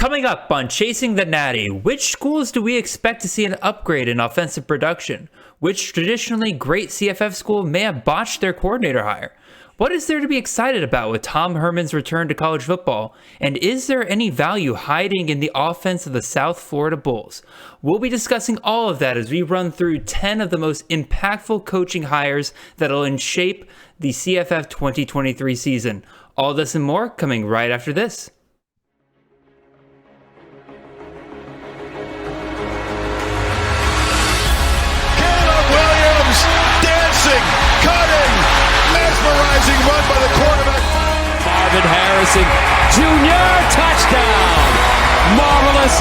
Coming up on Chasing the Natty, which schools do we expect to see an upgrade in offensive production? Which traditionally great CFF school may have botched their coordinator hire? What is there to be excited about with Tom Herman's return to college football? And is there any value hiding in the offense of the South Florida Bulls? We'll be discussing all of that as we run through 10 of the most impactful coaching hires that'll shape the CFF 2023 season. All this and more coming right after this. Cutting, mesmerizing run by the quarterback. Marvin Harrison Jr. touchdown. Marvelous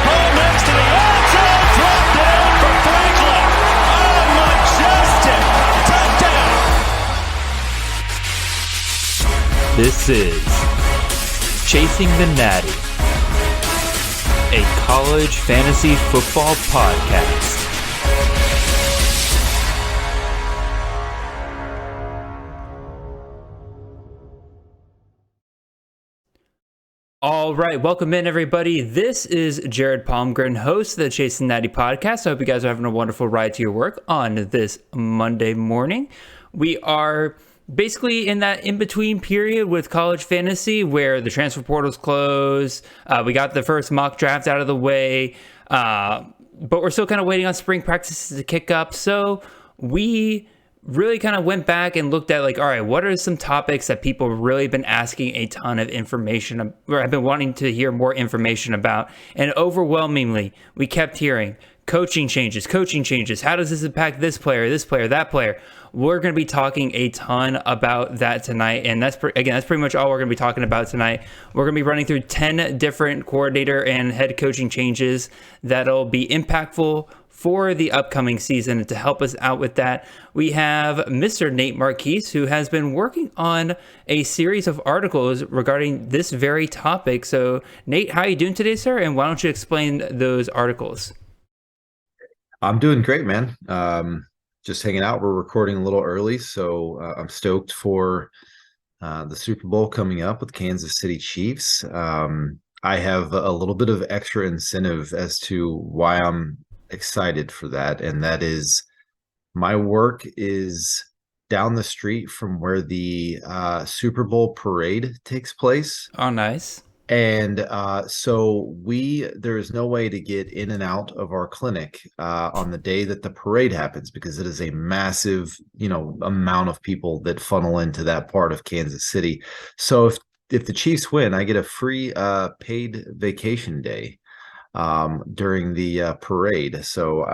Home next to the end zone, dropped down for Franklin. Oh, majestic touchdown. This is Chasing the Natty, a college fantasy football podcast. All right, welcome in, everybody. This is Jared Palmgren, host of the Chasing Natty podcast. I hope you guys are having a wonderful ride to your work on this Monday morning. We are basically in that in-between period with college fantasy where the transfer portal's closed. We got the first mock draft out of the way, but we're still kind of waiting on spring practices to kick up. So we really kind of went back and looked at all right, what are some topics that people really been asking a ton of information, or have been wanting to hear more information about? And overwhelmingly, we kept hearing coaching changes. How does this impact this player, that player? We're going to be talking a ton about that tonight. And that's pretty much all we're going to be talking about tonight. We're going to be running through 10 different coordinator and head coaching changes that'll be impactful for the upcoming season. And to help us out with that, we have Mr. Nate Marchese, who has been working on a series of articles regarding this very topic. So, Nate, how are you doing today, sir? And why don't you explain those articles? I'm doing great, man. Just hanging out. We're recording a little early, so I'm stoked for the Super Bowl coming up with Kansas City Chiefs. I have a little bit of extra incentive as to why I'm excited for that, and that is my work is down the street from where the Super Bowl parade takes place. Oh, nice. And so there is no way to get in and out of our clinic on the day that the parade happens, because it is a massive, amount of people that funnel into that part of Kansas City. So if the Chiefs win, I get a free paid vacation day during the parade. So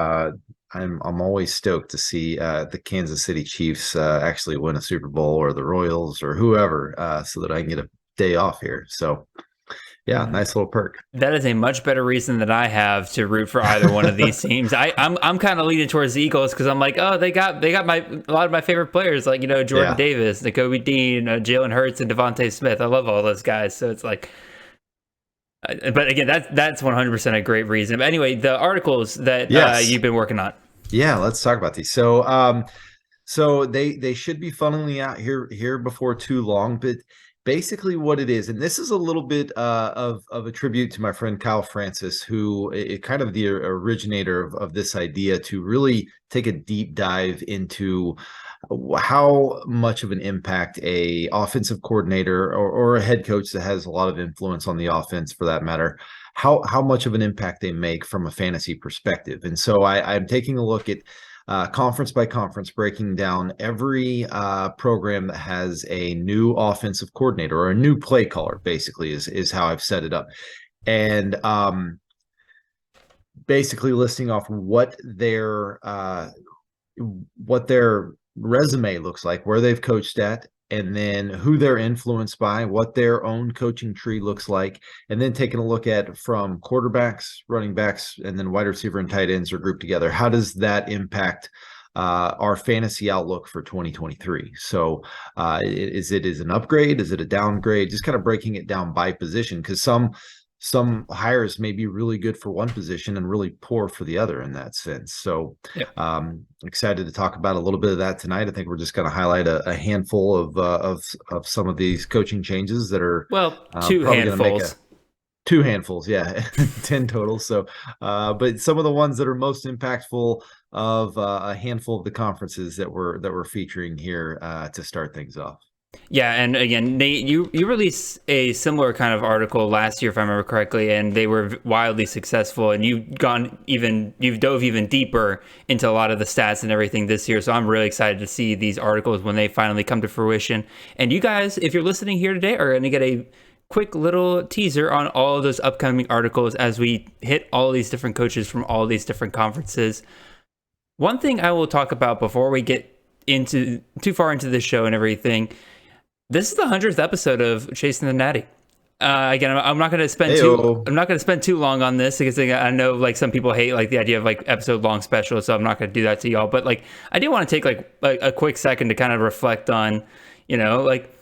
I'm always stoked to see the Kansas City Chiefs actually win a Super Bowl, or the Royals, or whoever, so that I can get a day off here. So yeah, nice little perk. That is a much better reason than I have to root for either one of these teams. I'm kind of leaning towards the Eagles because I'm like, oh, they got a lot of my favorite players, like Jordan Davis, Nakobe Dean, Jalen Hurts, and Devontae Smith. I love all those guys. So it's like, but again, that's 100% a great reason. But anyway, the articles that you've been working on. Yeah, let's talk about these. So they should be funneling out here before too long, but basically what it is, and this is a little bit of a tribute to my friend Kyle Francis, who is kind of the originator of this idea to really take a deep dive into how much of an impact a offensive coordinator or a head coach that has a lot of influence on the offense, for that matter, how much of an impact they make from a fantasy perspective. And so I'm taking a look at conference by conference, breaking down every program that has a new offensive coordinator or a new play caller, basically is how I've set it up. And basically listing off what their resume looks like, where they've coached at, and then who they're influenced by, what their own coaching tree looks like, and then taking a look at from quarterbacks, running backs, and then wide receiver and tight ends are grouped together. How does that impact our fantasy outlook for 2023? So is it an upgrade? Is it a downgrade? Just kind of breaking it down by position, because some some hires may be really good for one position and really poor for the other in that sense. So Yeah. excited to talk about a little bit of that tonight. I think we're just going to highlight a handful of some of these coaching changes that are Well, two probably going to make handfuls. two handfuls, yeah, 10 total. So, but some of the ones that are most impactful of a handful of the conferences that we're featuring here to start things off. Yeah, and again, Nate, you released a similar kind of article last year, if I remember correctly, and they were wildly successful. And you've dove even deeper into a lot of the stats and everything this year. So I'm really excited to see these articles when they finally come to fruition. And you guys, if you're listening here today, are going to get a quick little teaser on all of those upcoming articles as we hit all these different coaches from all these different conferences. One thing I will talk about before we get into too far into the show and everything. This is the 100th episode of Chasing the Natty. Again, I'm not going to spend too long on this because I know like some people hate like the idea of like episode long specials, so I'm not going to do that to y'all. But like, I do want to take like a quick second to kind of reflect on, like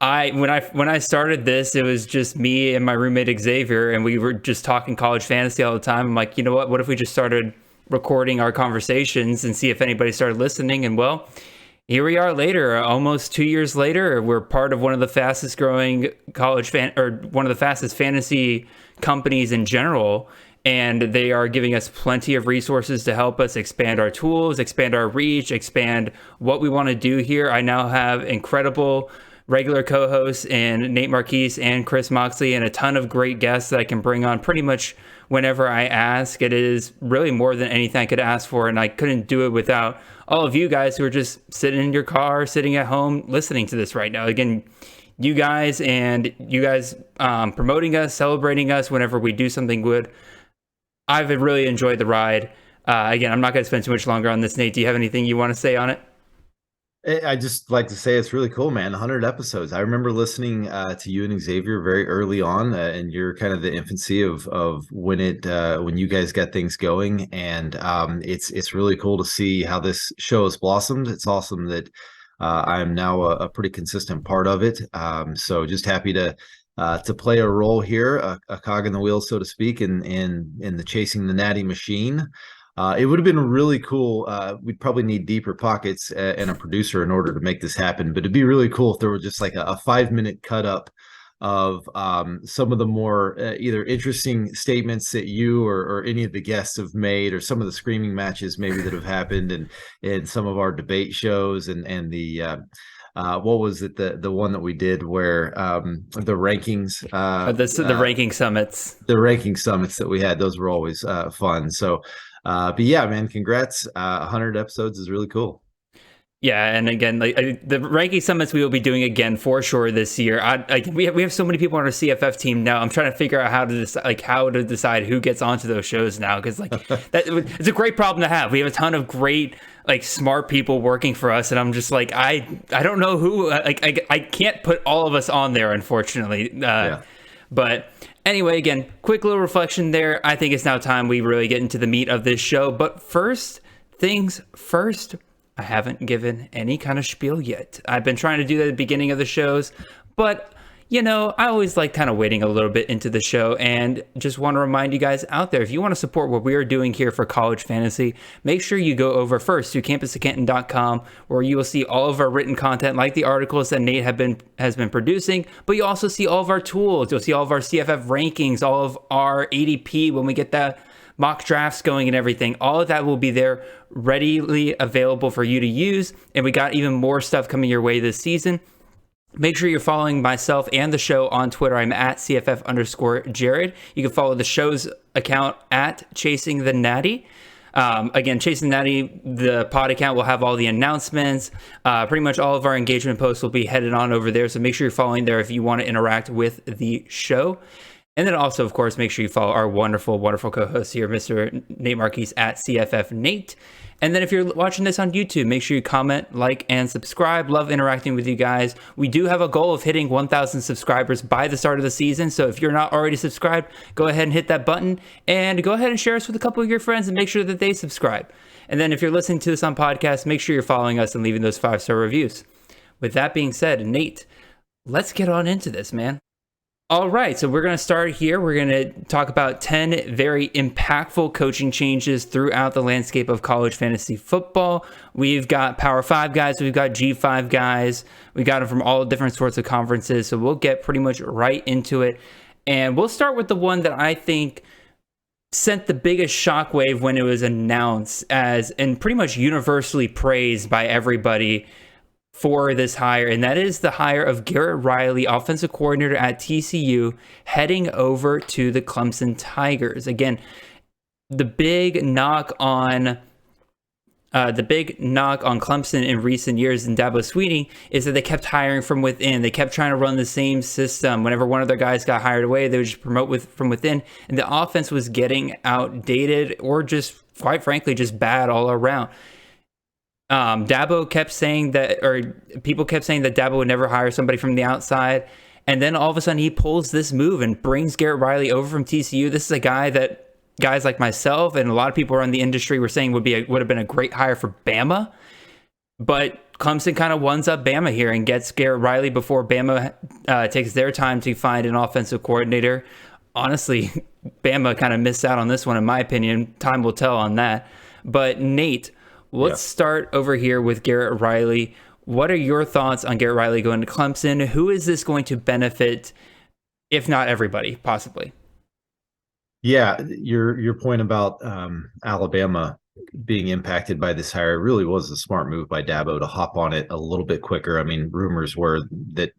when I started this, it was just me and my roommate Xavier, and we were just talking college fantasy all the time. I'm like, you know what? What if we just started recording our conversations and see if anybody started listening? And well, here we are later, almost 2 years later. We're part of one of the fastest growing one of the fastest fantasy companies in general. And they are giving us plenty of resources to help us expand our tools, expand our reach, expand what we want to do here. I now have incredible regular co-hosts in Nate Marchese and Chris Moxley, and a ton of great guests that I can bring on pretty much whenever I ask. It is really more than anything I could ask for, and I couldn't do it without all of you guys who are just sitting in your car, sitting at home, listening to this right now. Again, you guys promoting us, celebrating us whenever we do something good. I've really enjoyed the ride. Again, I'm not going to spend too much longer on this. Nate, do you have anything you want to say on it? I just like to say it's really cool, man. 100 episodes. I remember listening to you and Xavier very early on, and you're kind of the infancy of when you guys got things going, and it's really cool to see how this show has blossomed. It's awesome that I'm now a pretty consistent part of it. So just happy to play a role here, a cog in the wheel, so to speak, in the Chasing the Natty machine. It would have been really cool. We'd probably need deeper pockets and a producer in order to make this happen. But it'd be really cool if there were just like a 5-minute cut up of some of the more either interesting statements that you or any of the guests have made, or some of the screaming matches maybe that have happened in some of our debate shows, and the what was it, the one that we did where the rankings the ranking summits. The ranking summits that we had, those were always fun. So but yeah, man, congrats. 100 episodes is really cool. Yeah, and again, the ranking summits we will be doing again for sure this year. We have so many people on our CFF team now. I'm trying to figure out how to decide who gets onto those shows now, because it's a great problem to have. We have a ton of great smart people working for us, and I'm just like I don't know who. I can't put all of us on there, unfortunately. Yeah. But anyway, again, quick little reflection there. I think it's now time we really get into the meat of this show. But first things first, I haven't given any kind of spiel yet. I've been trying to do that at the beginning of the shows, but I always like kind of waiting a little bit into the show, and just want to remind you guys out there, if you want to support what we are doing here for college fantasy, make sure you go over first to campusofcanton.com, where you will see all of our written content, like the articles that Nate has been producing, but you also see all of our tools. You'll see all of our CFF rankings, all of our ADP when we get that mock drafts going and everything. All of that will be there readily available for you to use, and we got even more stuff coming your way this season. Make sure you're following myself and the show on Twitter. I'm at CFF_Jared. You can follow the show's account at Chasing the Natty. Again, Chasing the Natty, the pod account will have all the announcements. Pretty much all of our engagement posts will be headed on over there. So make sure you're following there if you want to interact with the show. And then also, of course, make sure you follow our wonderful, wonderful co-host here, Mr. Nate Marchese at CFF Nate. And then if you're watching this on YouTube, make sure you comment, like, and subscribe. Love interacting with you guys. We do have a goal of hitting 1,000 subscribers by the start of the season. So if you're not already subscribed, go ahead and hit that button, and go ahead and share us with a couple of your friends and make sure that they subscribe. And then if you're listening to this on podcast, make sure you're following us and leaving those 5-star reviews. With that being said, Nate, let's get on into this, man. All right, so we're going to start here. We're going to talk about 10 very impactful coaching changes throughout the landscape of college fantasy football. We've got Power 5 guys, we've got G5 guys, we got them from all different sorts of conferences, so we'll get pretty much right into it. And we'll start with the one that I think sent the biggest shockwave when it was announced as, and pretty much universally praised by everybody for this hire, and that is the hire of Garrett Riley, offensive coordinator at TCU, heading over to the Clemson Tigers. Again, the big knock on Clemson in recent years and Dabo Swinney is that they kept hiring from within. They kept trying to run the same system. Whenever one of their guys got hired away, they would just promote from within, and the offense was getting outdated or just, quite frankly, just bad all around. Dabo kept saying that, or people kept saying that Dabo would never hire somebody from the outside. And then all of a sudden he pulls this move and brings Garrett Riley over from TCU. This is a guy that guys like myself and a lot of people around the industry were saying would have been a great hire for Bama. But Clemson kind of ones up Bama here and gets Garrett Riley before Bama takes their time to find an offensive coordinator. Honestly, Bama kind of missed out on this one, in my opinion. Time will tell on that. But Nate, let's start over here with Garrett Riley. What are your thoughts on Garrett Riley going to Clemson? Who is this going to benefit, if not everybody, possibly? Yeah, your point about Alabama being impacted by this hire really was a smart move by Dabo to hop on it a little bit quicker. I mean, rumors were that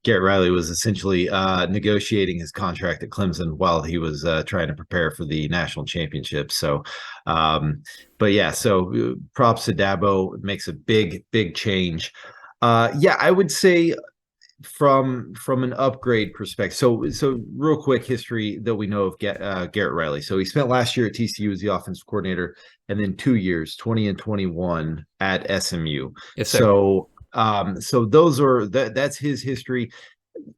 Garrett Riley was essentially negotiating his contract at Clemson while he was trying to prepare for the national championship. So, but yeah, so props to Dabo. It makes a big change. Yeah, I would say from an upgrade perspective. So real quick history that we know of Garrett Riley. So he spent last year at TCU as the offensive coordinator, and then 2 years, 20 and 21 at SMU. Yes, sir. So those are that's his history.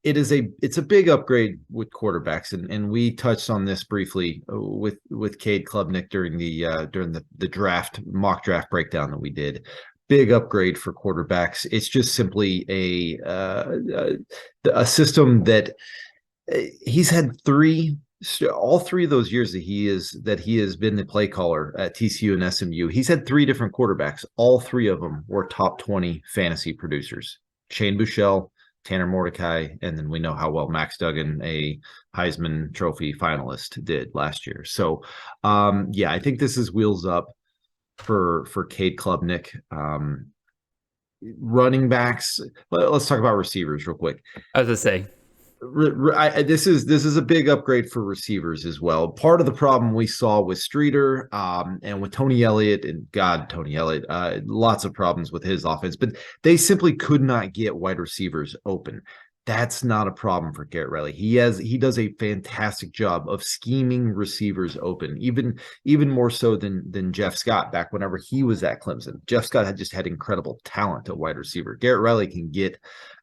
It's a big upgrade with quarterbacks, and we touched on this briefly with Cade Klubnik during the draft mock draft breakdown that we did. Big upgrade for quarterbacks. It's just simply a system that he's had all three of those years that he has been the play caller at TCU and SMU. He's had 3 different quarterbacks. All 3 of them were top 20 fantasy producers. Shane Buechele, Tanner Mordecai, and then we know how well Max Duggan, a Heisman Trophy finalist, did last year. So, yeah, I think this is wheels up for Cade Klubnik. Running backs. Let's talk about receivers real quick. I was going to say, this is a big upgrade for receivers as well. Part of the problem we saw with Streeter and with Tony Elliott, lots of problems with his offense, but they simply could not get wide receivers open. That's not a problem for Garrett Riley. He does a fantastic job of scheming receivers open, even more so than Jeff Scott back whenever he was at Clemson. Jeff Scott had incredible talent at wide receiver. Garrett Riley can get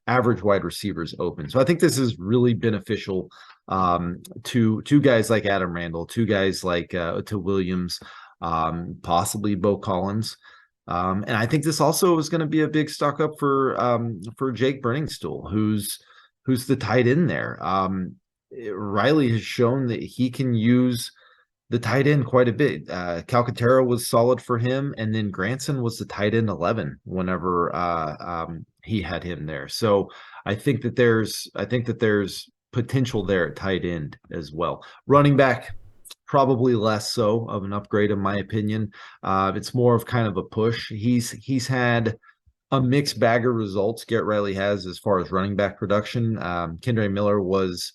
average wide receivers open. So I think this is really beneficial to guys like Adam Randall, to guys like to Williams, possibly Bo Collins. And I think this also is going to be a big stock up for Jake Brenningstool, who's the tight end there. Riley has shown that he can use the tight end quite a bit. Calcaterra was solid for him, and then Granson was the tight end 11 whenever he had him there. So I think that there's potential there at tight end as well. Running back, probably less so of an upgrade in my opinion. It's more of kind of a push. He's had a mixed bag of results. Garrett Riley has as far as running back production. Kendre Miller was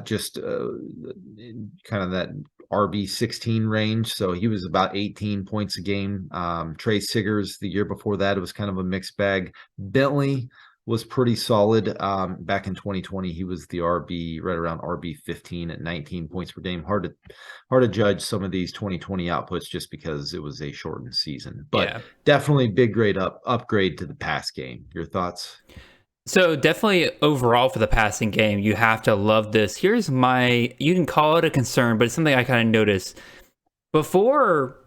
just kind of that RB16 range. So he was about 18 points a game. Trey Siggers the year before that, it was kind of a mixed bag. Bentley was pretty solid. Back in 2020, he was the RB right around RB15 at 19 points per game. Hard to judge some of these 2020 outputs just because it was a shortened season. But definitely big upgrade to the pass game. Your thoughts? So definitely overall for the passing game, you have to love this. You can call it a concern, but it's something I kind of noticed. Before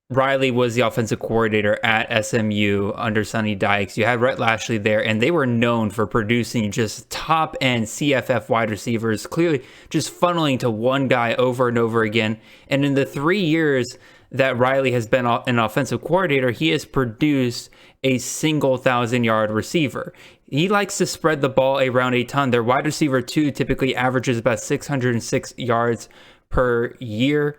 Riley was the offensive coordinator at SMU under Sonny Dykes. You had Rhett Lashley there, and they were known for producing just top-end CFF wide receivers, clearly just funneling to one guy over and over again. And in the 3 years that Riley has been an offensive coordinator, he has produced a single 1,000-yard receiver. He likes to spread the ball around a ton. Their wide receiver 2 typically averages about 606 yards per year.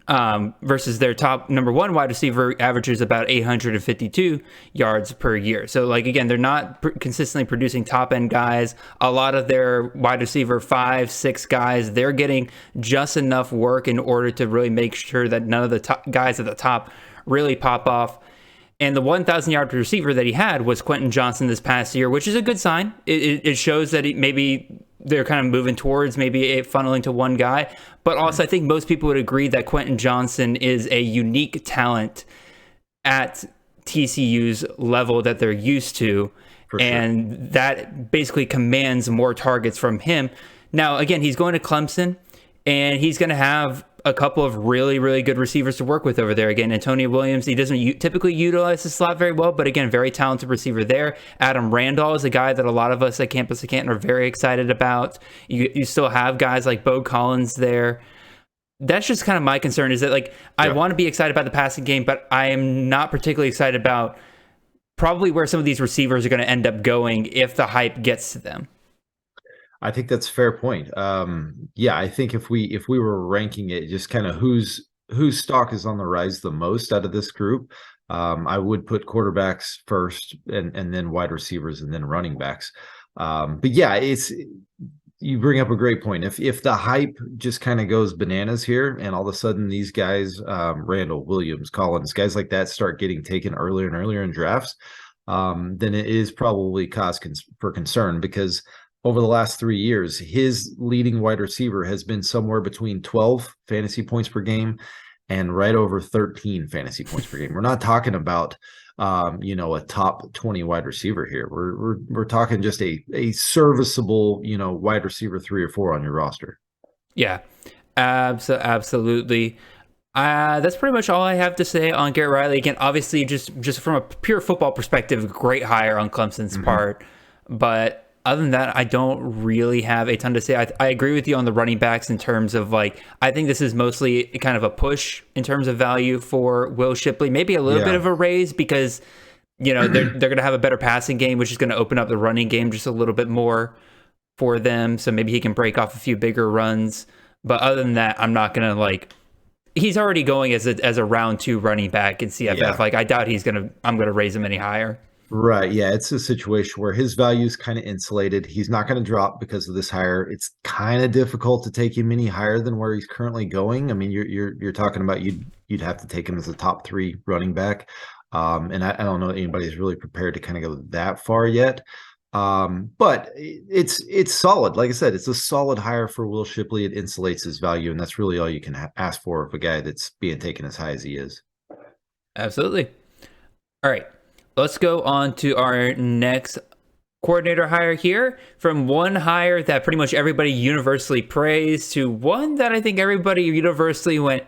Versus their top number 1 wide receiver averages about 852 yards per year. So, like, again, they're not consistently producing top end guys. A lot of their wide receiver 5, 6 guys, they're getting just enough work in order to really make sure that none of the top guys at the top really pop off. And the 1,000-yard receiver that he had was Quentin Johnson this past year, which is a good sign. It shows that maybe they're kind of moving towards maybe funneling to one guy. But also, I think most people would agree that Quentin Johnson is a unique talent at TCU's level that they're used to. For sure. And that basically commands more targets from him. Now, again, he's going to Clemson, and he's going to have a couple of really, really good receivers to work with over there. Again, Antonio Williams, he doesn't typically utilize the slot very well, but again, very talented receiver there. Adam Randall is a guy that a lot of us at Campus of Canton are very excited about. You still have guys like Bo Collins there. That's just kind of my concern, is that, like, I want to be excited about the passing game, but I am not particularly excited about probably where some of these receivers are going to end up going if the hype gets to them. I think that's a fair point. I think if we were ranking it, just kind of whose stock is on the rise the most out of this group, I would put quarterbacks first, and then wide receivers, and then running backs. But yeah, you bring up a great point. If the hype just kind of goes bananas here, and all of a sudden these guys, Randall, Williams, Collins, guys like that, start getting taken earlier and earlier in drafts, then it is probably cause for concern, because over the last 3 years, his leading wide receiver has been somewhere between 12 fantasy points per game and right over 13 fantasy points per game. We're not talking about, a top 20 wide receiver here. We're talking just a serviceable, wide receiver 3 or 4 on your roster. Yeah, absolutely. That's pretty much all I have to say on Garrett Riley. Again, obviously, just from a pure football perspective, great hire on Clemson's part, but other than that, I don't really have a ton to say. I agree with you on the running backs in terms of, like, I think this is mostly kind of a push in terms of value for Will Shipley. Maybe a little bit of a raise because, they're going to have a better passing game, which is going to open up the running game just a little bit more for them. So maybe he can break off a few bigger runs. But other than that, I'm not going to, he's already going as a round 2 running back in CFF. Yeah. I doubt I'm going to raise him any higher. Right. Yeah. It's a situation where his value is kind of insulated. He's not going to drop because of this hire. It's kind of difficult to take him any higher than where he's currently going. I mean, you're talking about you'd have to take him as a top 3 running back. And I don't know that anybody's really prepared to kind of go that far yet. But it's solid. Like I said, it's a solid hire for Will Shipley. It insulates his value, and that's really all you can ask for of a guy that's being taken as high as he is. Absolutely. All right. Let's go on to our next coordinator hire here. From one hire that pretty much everybody universally praised to one that I think everybody universally went,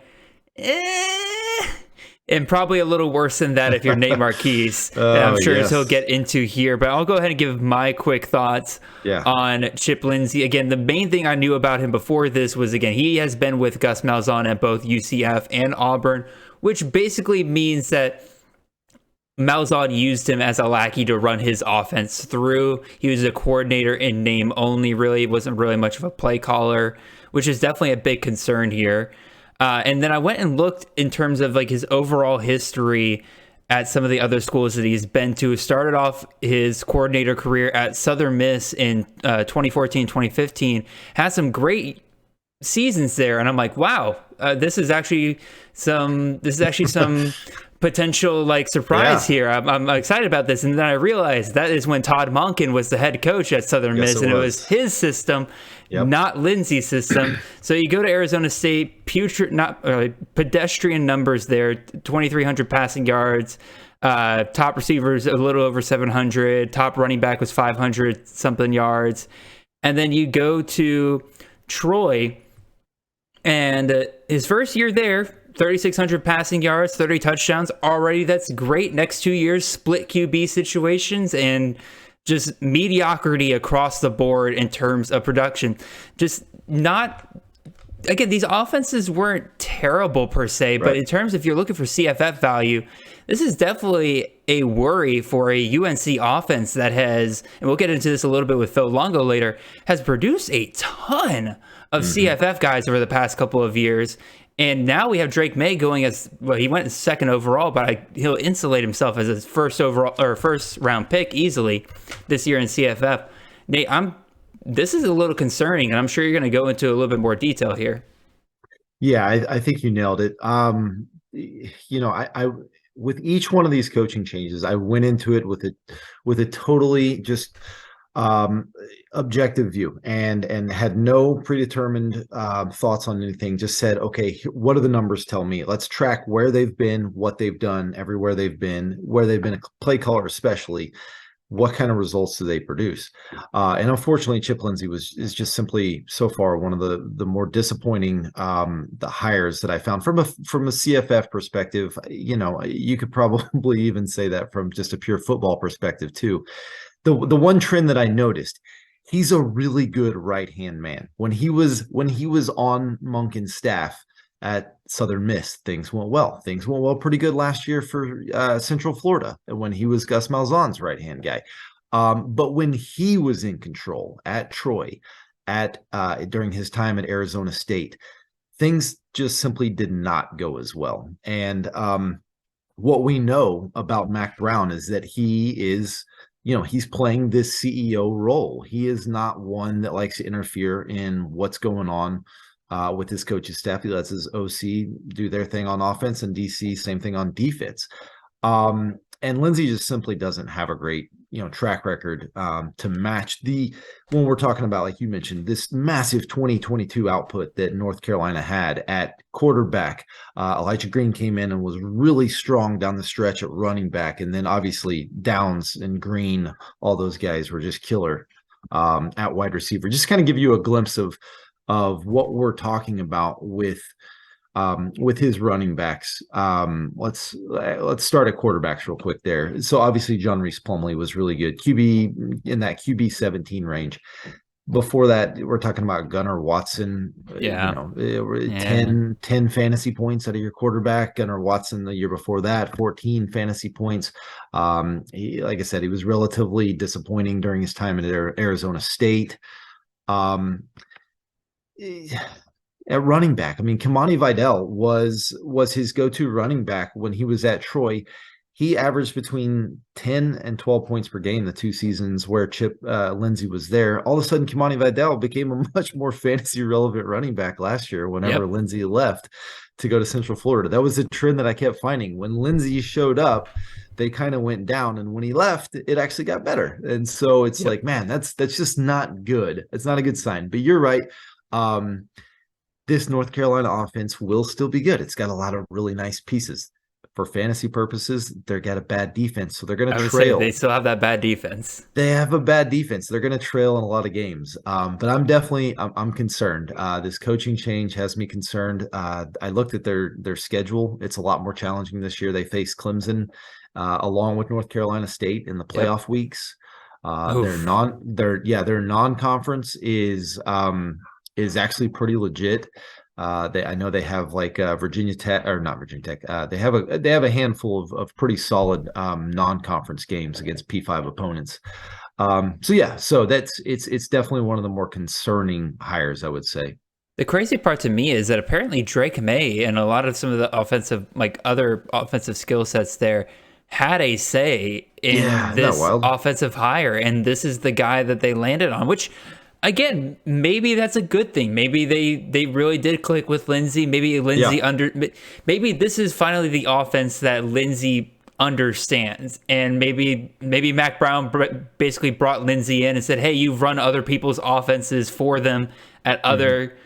and probably a little worse than that if you're Nate Marchese. I'm sure he'll get into here, but I'll go ahead and give my quick thoughts on Chip Lindsey. Again, the main thing I knew about him before this was, again, he has been with Gus Malzahn at both UCF and Auburn, which basically means that Malzahn used him as a lackey to run his offense through. He was a coordinator in name only, really. He wasn't really much of a play caller, which is definitely a big concern here. And then I went and looked in terms of his overall history at some of the other schools that he's been to. He started off his coordinator career at Southern Miss in 2014, 2015. Had some great seasons there, and I'm like, wow, this is actually some potential surprise here. I'm excited about this. And then I realized that is when Todd Monken was the head coach at Southern Miss, and it was his system, not Lindsey's system. So you go to Arizona State, pedestrian numbers there, 2,300 passing yards, top receivers a little over 700, top running back was 500 something yards. And then you go to Troy, and his first year there, 3,600 passing yards, 30 touchdowns already. That's great. Next 2 years, split QB situations and just mediocrity across the board in terms of production. Just not, again, these offenses weren't terrible per se, but in terms if you're looking for CFF value, this is definitely a worry for a UNC offense that has, and we'll get into this a little bit with Phil Longo later, has produced a ton of CFF guys over the past couple of years. And now we have Drake May going as, well, he went second overall, but he'll insulate himself as his first round pick easily this year in CFF. Nate, this is a little concerning, and I'm sure you're going to go into a little bit more detail here. Yeah, I think you nailed it. I with each one of these coaching changes, I went into it with a totally just objective view and had no predetermined thoughts on anything. Just said, okay, what do the numbers tell me? Let's track where they've been, what they've done, everywhere they've been, where they've been a play caller, especially. What kind of results do they produce? And unfortunately, Chip Lindsey is just simply so far one of the more disappointing the hires that I found from a CFF perspective. You could probably even say that from just a pure football perspective too. The one trend that I noticed, he's a really good right-hand man. When he was on Monken's staff at Southern Miss, things went well. Things went well pretty good last year for Central Florida when he was Gus Malzahn's right-hand guy. But when he was in control at Troy, during his time at Arizona State, things just simply did not go as well. And what we know about Mac Brown is that he is, he's playing this CEO role. He is not one that likes to interfere in what's going on with his coach's staff. He lets his OC do their thing on offense, and DC, same thing on defense. And Lindsey just simply doesn't have a great, track record to match when we're talking about, like you mentioned, this massive 2022 output that North Carolina had at quarterback. Elijah Green came in and was really strong down the stretch at running back. And then obviously Downs and Green, all those guys were just killer at wide receiver. Just kind of give you a glimpse of what we're talking about with his running backs. Let's start at quarterbacks real quick there. So obviously John Reese Plumlee was really good. QB in that QB 17 range. Before that, we're talking about Gunnar Watson. 10 fantasy points out of your quarterback. Gunnar Watson the year before that, 14 fantasy points. Like I said, he was relatively disappointing during his time at Arizona State. At running back, Kamani Vidal was his go-to running back when he was at Troy. He averaged between 10 and 12 points per game the 2 seasons where Chip Lindsey was there. All of a sudden, Kamani Vidal became a much more fantasy relevant running back last year whenever Lindsey left to go to Central Florida. That was a trend that I kept finding. When Lindsey showed up, they kind of went down, and when he left, it actually got better. And so it's like, man, that's just not good. It's not a good sign. But you're right. This North Carolina offense will still be good. It's got a lot of really nice pieces. For fantasy purposes, they've got a bad defense, so they're going to trail. They still have that bad defense. They have a bad defense. They're going to trail in a lot of games. But I'm concerned. This coaching change has me concerned. I looked at their schedule. It's a lot more challenging this year. They face Clemson along with North Carolina State in the playoff weeks. Their non-conference is actually pretty legit. I know they have like Virginia Tech, or not Virginia Tech. They have a handful of pretty solid non-conference games against P5 opponents. So it's definitely one of the more concerning hires, I would say. The crazy part to me is that apparently Drake May and a lot of some of the other offensive skill sets there had a say in this offensive hire, and this is the guy that they landed on, which, again, maybe that's a good thing. Maybe they really did click with Lindsey. Maybe maybe this is finally the offense that Lindsey understands. And maybe Mac Brown basically brought Lindsey in and said, hey, you've run other people's offenses for them at other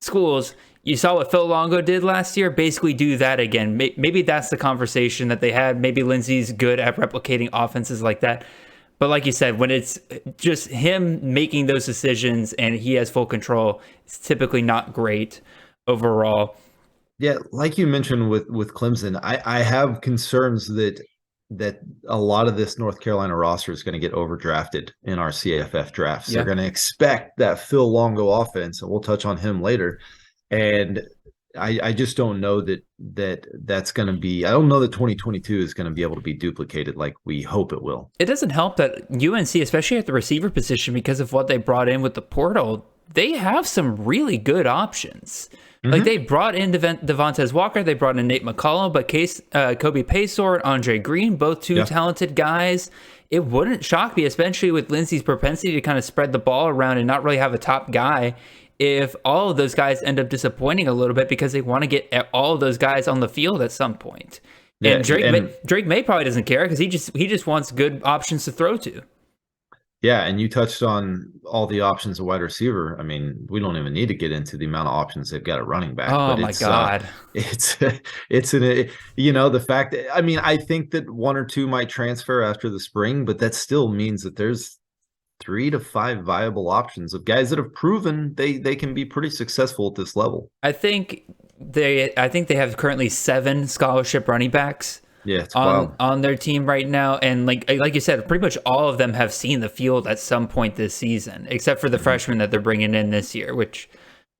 schools. You saw what Phil Longo did last year. Basically do that again. Maybe that's the conversation that they had. Maybe Lindsey's good at replicating offenses like that. But like you said, when it's just him making those decisions and he has full control, it's typically not great overall. Yeah, like you mentioned with Clemson, I have concerns that a lot of this North Carolina roster is going to get overdrafted in our CFF drafts. They're Yeah. going to expect that Phil Longo offense, and we'll touch on him later. And I just don't know that's going to be. I don't know that 2022 is going to be able to be duplicated like we hope it will. It doesn't help that UNC, especially at the receiver position, because of what they brought in with the portal, they have some really good options. Like they brought in Devontae Walker, they brought in Nate McCollum, but Kobe Paysor, Andre Green, both two talented guys. It wouldn't shock me, especially with Lindsey's propensity to kind of spread the ball around and not really have a top guy, if all of those guys end up disappointing a little bit because they want to get all of those guys on the field at some point. Yeah, And Drake May probably doesn't care because he just wants good options to throw to. Yeah, and you touched on all the options of wide receiver. I mean, we don't even need to get into the amount of options they've got at running back. Oh but my God. It's the fact that, I mean, I think that one or two might transfer after the spring, but that still means that there's 3 to 5 viable options of guys that have proven they can be pretty successful at this level. I think they have currently 7 scholarship running backs. Yeah, it's wild. On their team right now, and like you said, pretty much all of them have seen the field at some point this season, except for the freshman that they're bringing in this year, which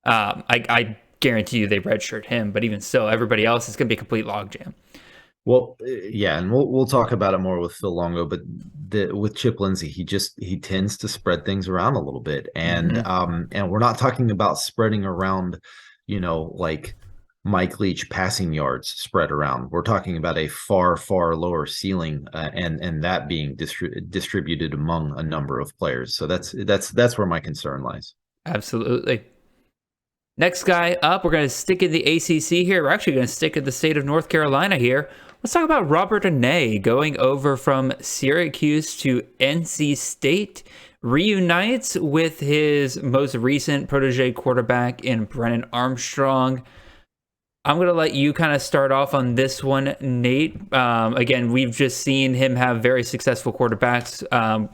I guarantee you they redshirt him. But even so, everybody else is going to be a complete logjam. Well, yeah, and we'll talk about it more with Phil Longo, but with Chip Lindsey, he tends to spread things around a little bit, and and we're not talking about spreading around, like Mike Leach passing yards spread around. We're talking about a far, far lower ceiling, and that being distributed among a number of players. So that's where my concern lies. Absolutely. Next guy up, we're going to stick in the ACC here. We're actually going to stick in the state of North Carolina here. Let's talk about Robert Anae going over from Syracuse to NC State. Reunites with his most recent protege quarterback in Brennan Armstrong. I'm going to let you kind of start off on this one, Nate. Again, we've just seen him have very successful quarterbacks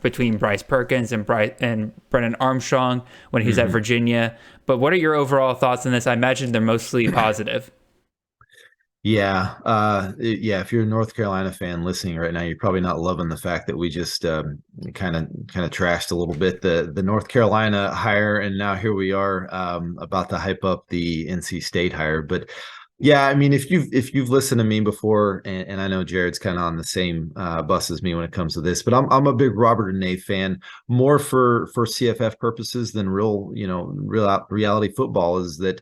between Bryce Perkins and Brennan Armstrong when he was at Virginia. But what are your overall thoughts on this? I imagine they're mostly positive. Yeah. If you're a North Carolina fan listening right now, you're probably not loving the fact that we just kind of trashed a little bit the North Carolina hire, and now here we are about to hype up the NC State hire. But yeah, I mean, if you've listened to me before, and I know Jared's kind of on the same bus as me when it comes to this, but I'm a big Robert Anae fan, more for CFF purposes than real reality football. Is that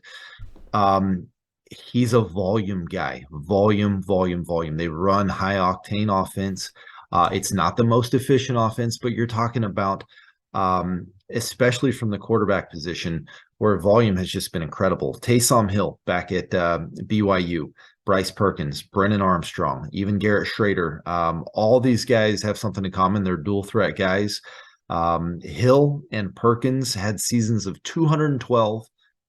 he's a volume guy. Volume. They run high octane offense. It's not the most efficient offense, but you're talking about, especially from the quarterback position, where volume has just been incredible. Taysom Hill back at BYU, Bryce Perkins, Brennan Armstrong, even Garrett Schrader. All these guys have something in common. They're dual threat guys. Hill and Perkins had seasons of 212,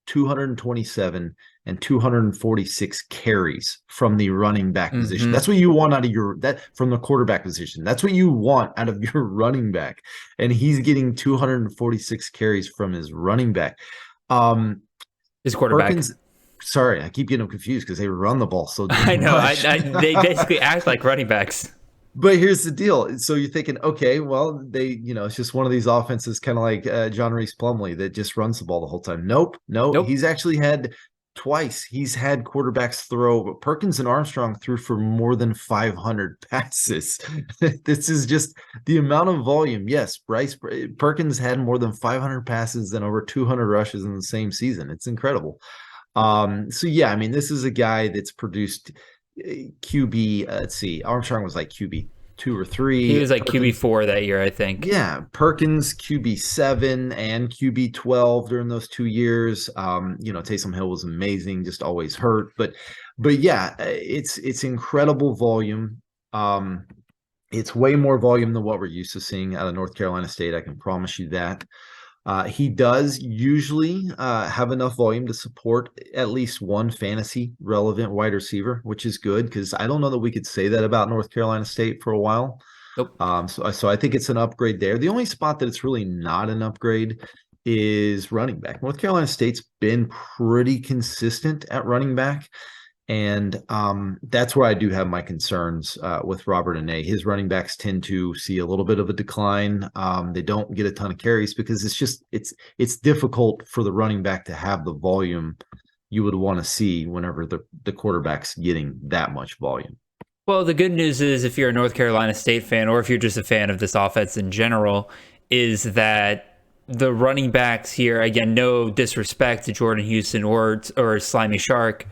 227, and 246 carries from the running back position. That's what you want out of from the quarterback position. That's what you want out of your running back. And he's getting 246 carries from his running back. His quarterback. Perkins, sorry, I keep getting them confused because they run the ball so I know. They basically act like running backs. But here's the deal. So you're thinking, okay, well, it's just one of these offenses, kind of like John Reese Plumlee, that just runs the ball the whole time. Nope. He's actually had twice. He's had quarterbacks throw. Perkins and Armstrong threw for more than 500 passes. This is just the amount of volume. Yes, Perkins had more than 500 passes and over 200 rushes in the same season. It's incredible. So yeah, I mean, this is a guy that's produced QB. Let's see, Armstrong was like QB 2 or 3. He was like QB 4 that year, I think. Yeah, Perkins QB 7 and QB 12 during those 2 years. Taysom Hill was amazing, just always hurt, but yeah, it's incredible volume. It's way more volume than what we're used to seeing out of North Carolina State. I can promise you that. He does usually have enough volume to support at least one fantasy relevant wide receiver, which is good because I don't know that we could say that about North Carolina State for a while. Nope. So I think it's an upgrade there. The only spot that it's really not an upgrade is running back. North Carolina State's been pretty consistent at running back. And that's where I do have my concerns with Robert and Nate. His running backs tend to see a little bit of a decline. They don't get a ton of carries because it's difficult for the running back to have the volume you would want to see whenever the quarterback's getting that much volume. Well, the good news is if you're a North Carolina State fan or if you're just a fan of this offense in general, is that the running backs here, again, no disrespect to Jordan Houston or Slimy Shark,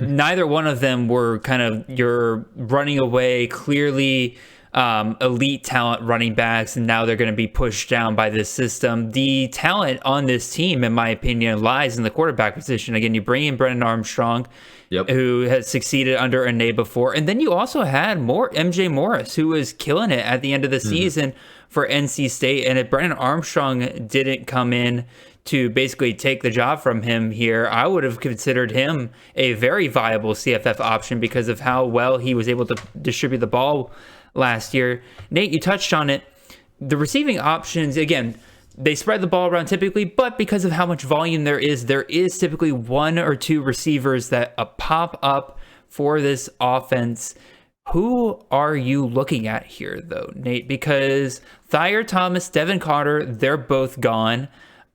neither one of them were kind of your running away, clearly elite talent running backs, and now they're going to be pushed down by this system. The talent on this team, in my opinion, lies in the quarterback position. Again, you bring in Brennan Armstrong, who has succeeded under a Nate before, and then you also had MJ Morris, who was killing it at the end of the season for NC State. And if Brennan Armstrong didn't come in to basically take the job from him here, I would have considered him a very viable CFF option because of how well he was able to distribute the ball last year. Nate, you touched on it. The receiving options, again, they spread the ball around typically, but because of how much volume there is typically one or two receivers that pop up for this offense. Who are you looking at here, though, Nate? Because Thayer Thomas, Devin Carter, they're both gone.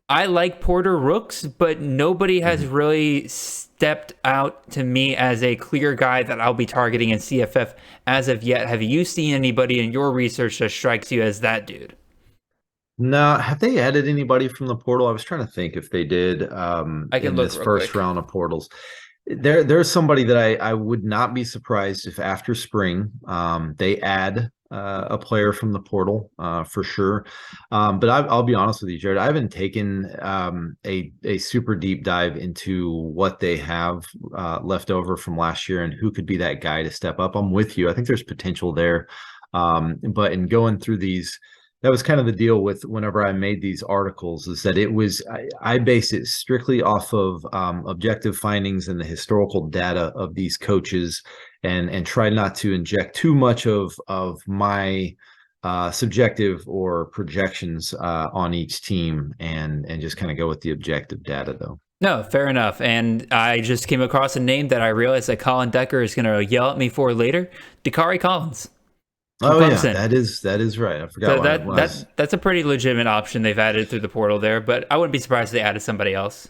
I like Porter Rooks, but nobody has really stepped out to me as a clear guy that I'll be targeting in CFF as of yet. Have you seen anybody in your research that strikes you as that dude? No, have they added anybody from the portal? I was trying to think if they did in this first round of portals. There's somebody that I would not be surprised if after spring they add a player from the portal for sure. But I'll be honest with you, Jared, I haven't taken a super deep dive into what they have left over from last year and who could be that guy to step up. I'm with you. I think there's potential there. But in going through these, that was kind of the deal with whenever I made these articles, is that I base it strictly off of objective findings and the historical data of these coaches, and try not to inject too much of my subjective or projections on each team, and just kind of go with the objective data, though. No, fair enough. And I just came across a name that I realized that Colin Decker is going to yell at me for later. Dakari Collins. Oh yeah, that is right. I forgot what it was. That's a pretty legitimate option they've added through the portal there, but I wouldn't be surprised if they added somebody else.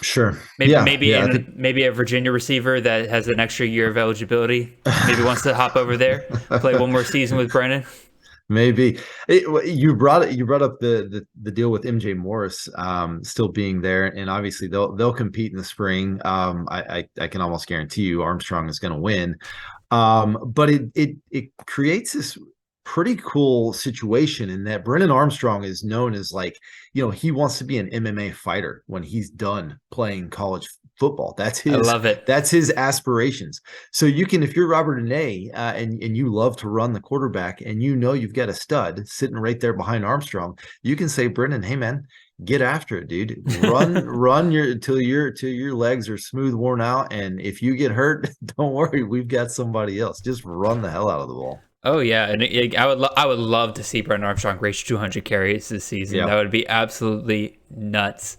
Sure. Maybe a Virginia receiver that has an extra year of eligibility. Maybe wants to hop over there, play one more season with Brennan. Maybe you brought up the deal with MJ Morris still being there, and obviously they'll compete in the spring. I can almost guarantee you Armstrong is going to win. But it creates this pretty cool situation in that Brennan Armstrong is known as, like, he wants to be an MMA fighter when he's done playing college football. That's his. I love it. That's his aspirations. So you can, if you're Robert Anae and you love to run the quarterback, and you've got a stud sitting right there behind Armstrong, you can say, Brennan, hey man, get after it, dude. Run till your legs are smooth, worn out, and if you get hurt, don't worry, we've got somebody else. Just run the hell out of the ball. Oh yeah, and I would love to see Brennan Armstrong reach 200 carries this season. Yep. That would be absolutely nuts.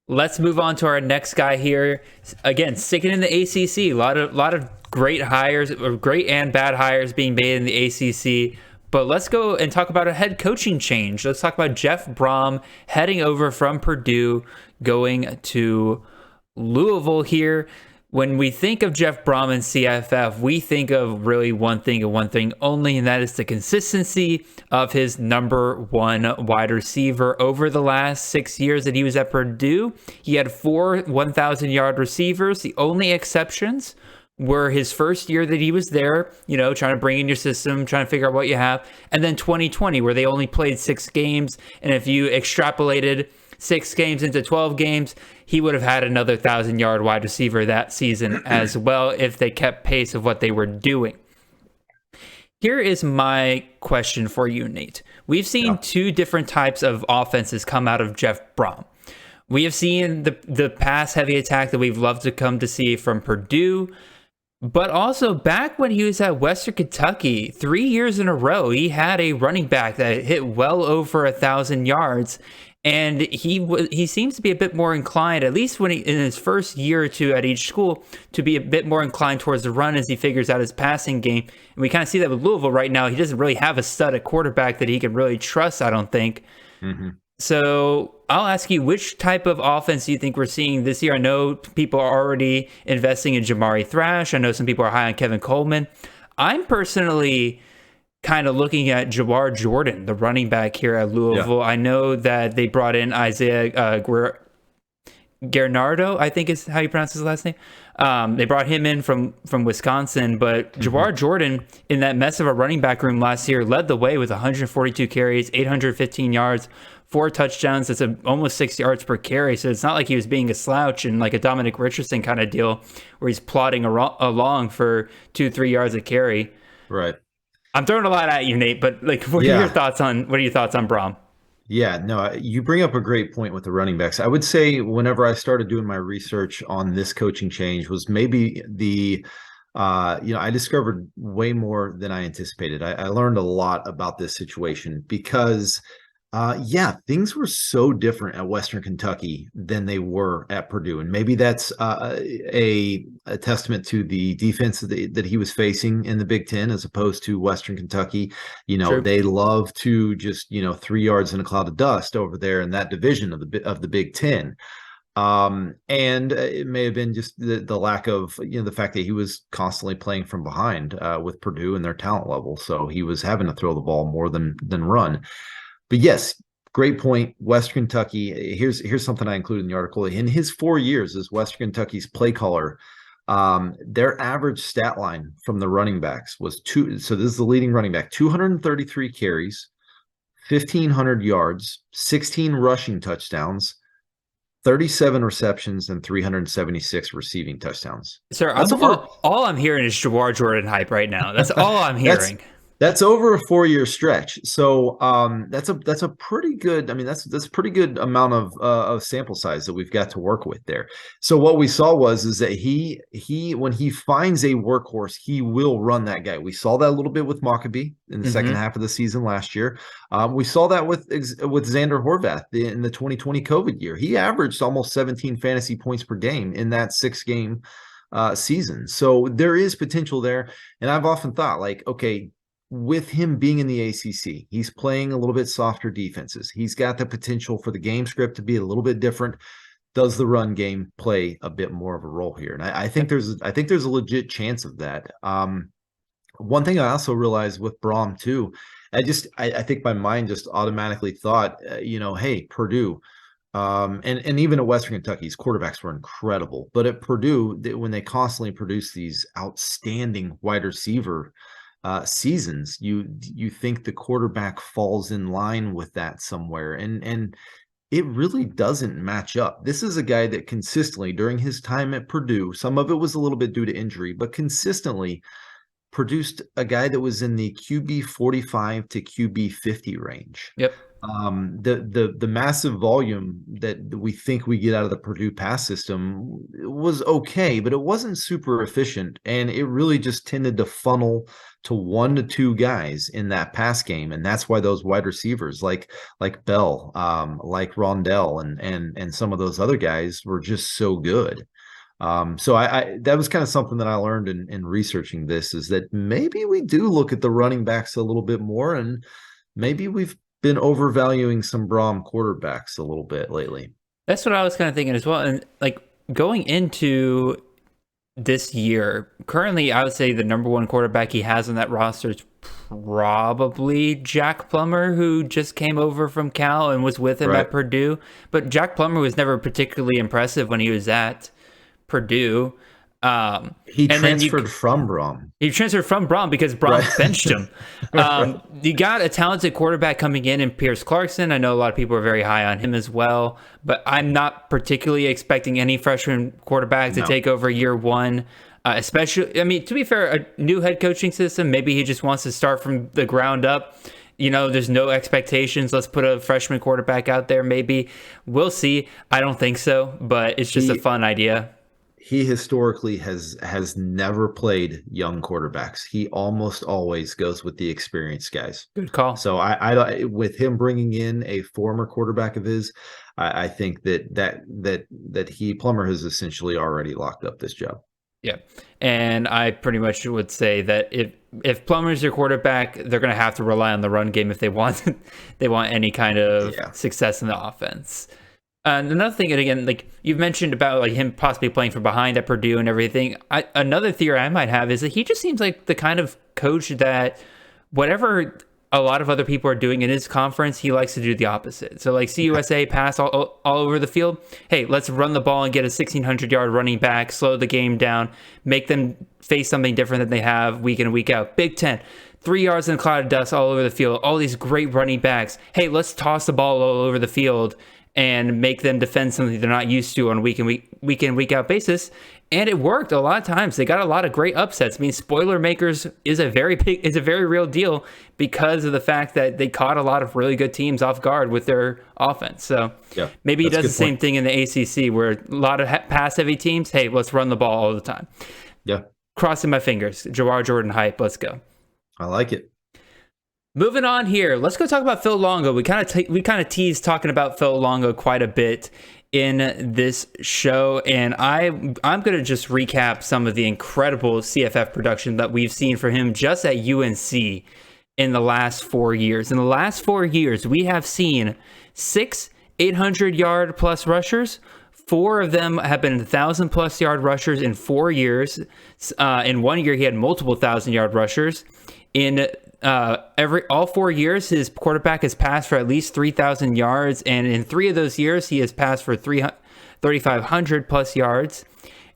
Let's move on to our next guy here. Again, sticking in the ACC, a lot of great hires, or great and bad hires being made in the ACC. But let's go and talk about a head coaching change. Let's talk about Jeff Brom heading over from Purdue, going to Louisville here. When we think of Jeff Brom and CFF, we think of really one thing and one thing only, and that is the consistency of his number one wide receiver. Over the last 6 years that he was at Purdue, he had 4 1,000-yard receivers. The only exceptions were his first year that he was there, trying to bring in your system, trying to figure out what you have, and then 2020, where they only played 6 games, and if you extrapolated 6 games into 12 games, he would have had another 1,000-yard wide receiver that season as well if they kept pace of what they were doing. Here is my question for you, Nate. We've seen 2 different types of offenses come out of Jeff Brom. We have seen the pass-heavy attack that we've loved to come to see from Purdue, but also back when he was at Western Kentucky, 3 years in a row, he had a running back that hit well over 1,000 yards. And he seems to be a bit more inclined, at least when in his first year or two at each school, to be a bit more inclined towards the run as he figures out his passing game. And we kind of see that with Louisville right now. He doesn't really have a stud at quarterback that he can really trust, I don't think. Mm-hmm. So I'll ask you, which type of offense do you think we're seeing this year? I know people are already investing in Jamari Thrash. I know some people are high on Kevin Coleman. I'm personally kind of looking at Jawar Jordan, the running back here at Louisville. Yeah. I know that they brought in Isaiah Guernardo, I think is how you pronounce his last name. They brought him in from Wisconsin, but Jawar Jordan in that mess of a running back room last year led the way with 142 carries, 815 yards, 4 touchdowns. That's almost 6 yards per carry. So it's not like he was being a slouch and like a Dominic Richardson kind of deal where he's plodding along for 2-3 yards a carry. Right. I'm throwing a lot at you, Nate, but like, what are your thoughts on Brom? Yeah, no, you bring up a great point with the running backs. I would say whenever I started doing my research on this coaching change was maybe I discovered way more than I anticipated. I learned a lot about this situation because things were so different at Western Kentucky than they were at Purdue. And maybe that's a testament to the defense that he was facing in the Big Ten as opposed to Western Kentucky. True. They love to just, 3 yards in a cloud of dust over there in that division of the Big Ten. And it may have been just the lack of, the fact that he was constantly playing from behind with Purdue and their talent level. So he was having to throw the ball more than run. But yes, great point. Western Kentucky, here's something I included in the article. In his 4 years as Western Kentucky's play caller, their average stat line from the running backs was so this is the leading running back, 233 carries, 1,500 yards, 16 rushing touchdowns, 37 receptions, and 376 receiving touchdowns. Sir, all I'm hearing is Jawar Jordan hype right now. That's all I'm hearing. That's over a 4-year stretch. So that's a pretty good. I mean, that's a pretty good amount of sample size that we've got to work with there. So what we saw is that he when he finds a workhorse, he will run that guy. We saw that a little bit with Maccabee in the second half of the season last year. We saw that with Xander Horvath in the 2020 COVID year. He averaged almost 17 fantasy points per game in that 6-game season. So there is potential there. And I've often thought, like, okay, with him being in the ACC, he's playing a little bit softer defenses. He's got the potential for the game script to be a little bit different. Does the run game play a bit more of a role here? And I think there's a legit chance of that. One thing I also realized with Brom too, I think my mind just automatically thought, hey, Purdue, and even at Western Kentucky, his quarterbacks were incredible. But at Purdue, when they constantly produce these outstanding wide receiver seasons, you think the quarterback falls in line with that somewhere, and it really doesn't match up. This is a guy that consistently during his time at Purdue, some of it was a little bit due to injury, but consistently produced a guy that was in the QB 45 to QB 50 range. Yep. The massive volume that we think we get out of the Purdue pass system was okay, but it wasn't super efficient, and it really just tended to funnel to 1 to 2 guys in that pass game, and that's why those wide receivers like Bell, like Rondell, and some of those other guys were just so good. So I that was kind of something that I learned in researching this, is that maybe we do look at the running backs a little bit more, and maybe we've been overvaluing some Brom quarterbacks a little bit lately. That's what I was kind of thinking as well. And like going into this year, currently I would say the number one quarterback he has on that roster is probably Jack Plummer, who just came over from Cal and was with him at Purdue. But Jack Plummer was never particularly impressive when he was at Purdue. He transferred from Brom. He transferred from Brom because Brom benched him. You got a talented quarterback coming in Pierce Clarkson. I know a lot of people are very high on him as well, but I'm not particularly expecting any freshman quarterback to take over year one. Especially, I mean, to be fair, a new head coaching system, maybe he just wants to start from the ground up. There's no expectations. Let's put a freshman quarterback out there. Maybe we'll see. I don't think so, but it's just a fun idea. he historically has never played young quarterbacks. He almost always goes with the experienced guys. Good call. So I with him bringing in a former quarterback of his, I think that Plummer has essentially already locked up this job. Yeah. And I pretty much would say that if Plummer's your quarterback, they're going to have to rely on the run game if they want any kind of success in the offense. And another thing, and again, like you've mentioned about like him possibly playing from behind at Purdue and everything. Another theory I might have is that he just seems like the kind of coach that whatever a lot of other people are doing in his conference, he likes to do the opposite. So like CUSA pass all over the field. Hey, let's run the ball and get a 1,600-yard running back, slow the game down, make them face something different than they have week in and week out. Big Ten, 3 yards in a cloud of dust all over the field. All these great running backs. Hey, let's toss the ball all over the field and make them defend something they're not used to on a week in, week out basis. And it worked a lot of times. They got a lot of great upsets. I mean, spoiler makers is a very real deal because of the fact that they caught a lot of really good teams off guard with their offense. So maybe he does the same thing in the ACC where a lot of pass-heavy teams, hey, let's run the ball all the time. Yeah. Crossing my fingers. Jawar Jordan hype. Let's go. I like it. Moving on here, let's go talk about Phil Longo. We kind of teased talking about Phil Longo quite a bit in this show, and I'm going to just recap some of the incredible CFF production that we've seen for him just at UNC in the last 4 years. In the last 4 years, we have seen 6 800-yard plus rushers. 4 of them have been 1,000+ yard rushers in 4 years. In 1 year, he had multiple 1,000-yard rushers. In all 4 years, his quarterback has passed for at least 3,000 yards, and in 3 of those years, he has passed for 3,500+ yards,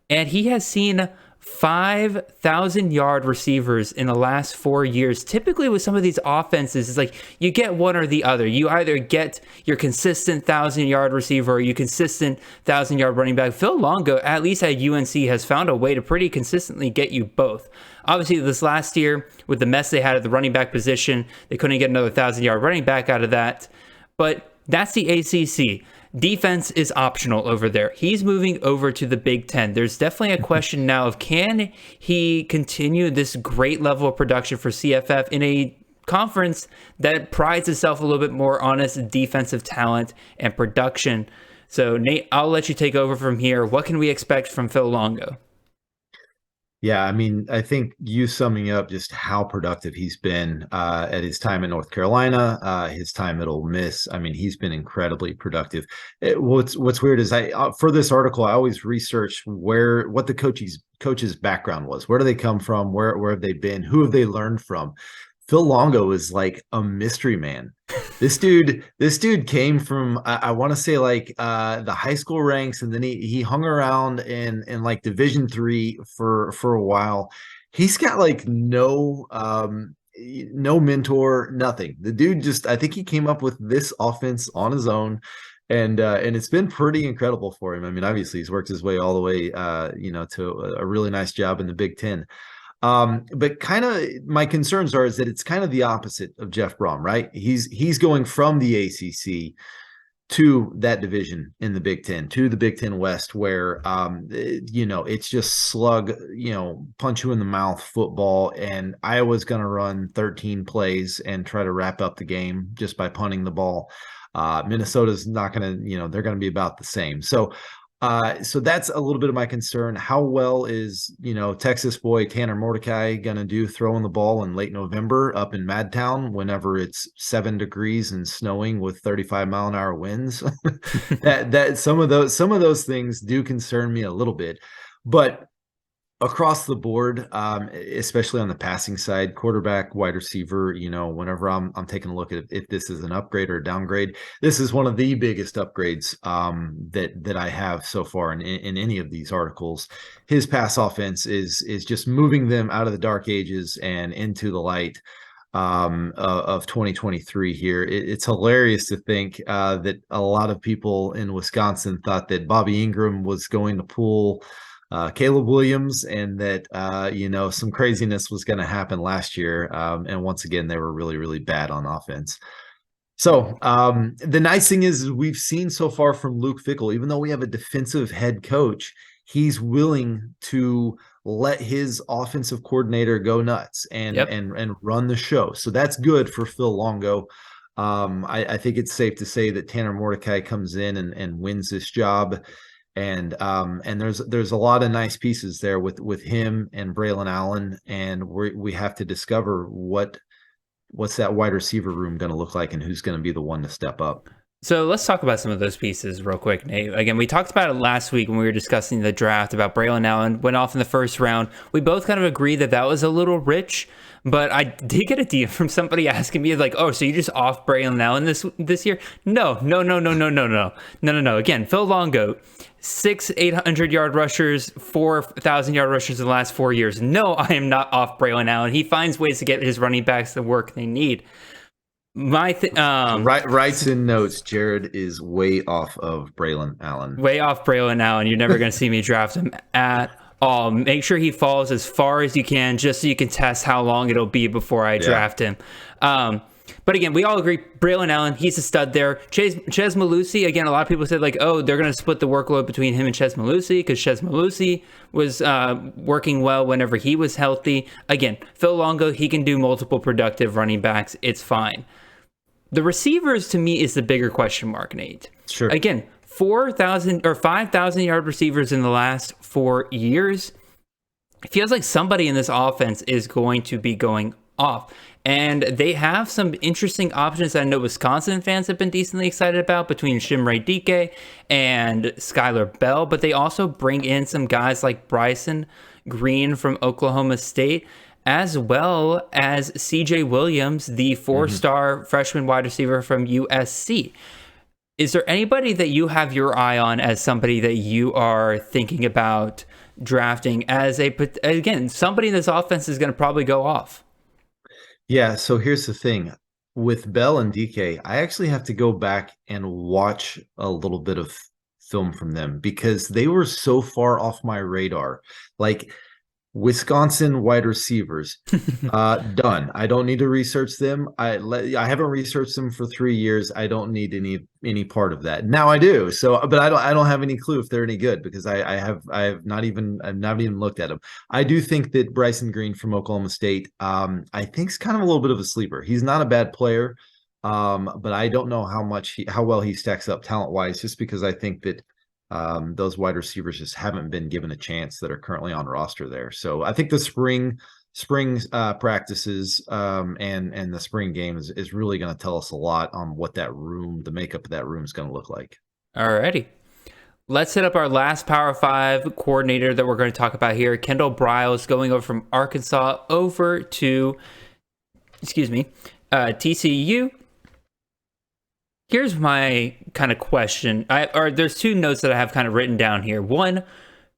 and he has seen 5,000-yard receivers in the last 4 years. Typically, with some of these offenses, it's like you get one or the other. You either get your consistent 1,000-yard receiver or your consistent 1,000-yard running back. Phil Longo, at least at UNC, has found a way to pretty consistently get you both. Obviously, this last year, with the mess they had at the running back position, they couldn't get another 1,000-yard running back out of that. But that's the ACC. Defense is optional over there. He's moving over to the Big Ten. There's definitely a question now of can he continue this great level of production for CFF in a conference that prides itself a little bit more on its defensive talent and production. So, Nate, I'll let you take over from here. What can we expect from Phil Longo? Yeah, I mean, I think you summing up just how productive he's been at his time in North Carolina, his time at Ole Miss. I mean, he's been incredibly productive. What's weird is for this article, I always research what the coach's background was. Where do they come from? Where have they been? Who have they learned from? Phil Longo is like a mystery man. This dude came from I want to say like the high school ranks, and then he hung around in like Division III for a while. He's got like no mentor, nothing. The dude just, I think he came up with this offense on his own. And it's been pretty incredible for him. I mean, obviously he's worked his way all the way to a really nice job in the Big Ten. But kind of my concerns is that it's kind of the opposite of Jeff Brom, right? He's going from the ACC to that division in the Big Ten, to the Big Ten West, where it's just slug, punch you in the mouth football. And Iowa's going to run 13 plays and try to wrap up the game just by punting the ball. Minnesota's not going to, they're going to be about the same. So that's a little bit of my concern. How well is, Texas boy Tanner Mordecai going to do throwing the ball in late November up in Madtown whenever it's 7 degrees and snowing with 35-mile-an-hour winds? that some of those things do concern me a little bit. But across the board, especially on the passing side, quarterback, wide receiver, whenever I'm taking a look at if this is an upgrade or a downgrade, this is one of the biggest upgrades that I have so far in any of these articles. His pass offense is just moving them out of the dark ages and into the light of 2023 here. It's hilarious to think that a lot of people in Wisconsin thought that Bobby Ingram was going to pull Caleb Williams, and that some craziness was going to happen last year, and once again they were really, really bad on offense. So the nice thing is we've seen so far from Luke Fickell, even though we have a defensive head coach, he's willing to let his offensive coordinator go nuts and Yep. and run the show. So that's good for Phil Longo. I think it's safe to say that Tanner Mordecai comes in and wins this job. And there's a lot of nice pieces there with him and Braylon Allen, and we have to discover what's that wide receiver room going to look like and who's going to be the one to step up. So let's talk about some of those pieces real quick, Nate. Again, we talked about it last week when we were discussing the draft about Braylon Allen went off in the first round. We both kind of agreed that was a little rich, but I did get a DM from somebody asking me like, "Oh, so you just off Braylon Allen this year?" No. Again, Phil Longo, 800-yard rushers, 4,000-yard rushers in the last 4 years. No, I am not off Braylon Allen. He finds ways to get his running backs the work they need. Writes in notes, Jared is way off of Braylon Allen. Way off Braylon Allen. You're never going to see me draft him at all. Make sure he falls as far as you can, just so you can test how long it'll be before I draft him. But again, we all agree, Braylon Allen, he's a stud there. Chez Mellusi, again, a lot of people said like, oh, they're going to split the workload between him and Chez Mellusi because Chez Mellusi was working well whenever he was healthy. Again, Phil Longo, he can do multiple productive running backs. It's fine. The receivers, to me, is the bigger question mark, Nate. Sure. Again, 4,000 or 5,000-yard receivers in the last 4 years. It feels like somebody in this offense is going to be going off. And they have some interesting options that I know Wisconsin fans have been decently excited about between Shimray Dike and Skylar Bell. But they also bring in some guys like Bryson Green from Oklahoma State, as well as CJ Williams, the four-star freshman wide receiver from USC. Is there anybody that you have your eye on as somebody that you are thinking about drafting as again, somebody in this offense is going to probably go off? Yeah, so here's the thing. With Bell and DK, I actually have to go back and watch a little bit of film from them because they were so far off my radar. Like Wisconsin wide receivers, done. I don't need to research them. I haven't researched them for 3 years. I don't need any part of that. Now I do. So, but I don't have any clue if they're any good because I've not even looked at them. I do think that Bryson Green from Oklahoma State, I think is kind of a little bit of a sleeper. He's not a bad player, but I don't know how well he stacks up talent wise. Just because I think that those wide receivers just haven't been given a chance that are currently on roster there. So I think the spring practices and the spring games is really going to tell us a lot on what the makeup of that room is going to look like. Alrighty. Let's hit up our last Power 5 coordinator that we're going to talk about here. Kendall Briles going over from Arkansas over to, TCU. Here's my kind of question. There's two notes that I have kind of written down here. One,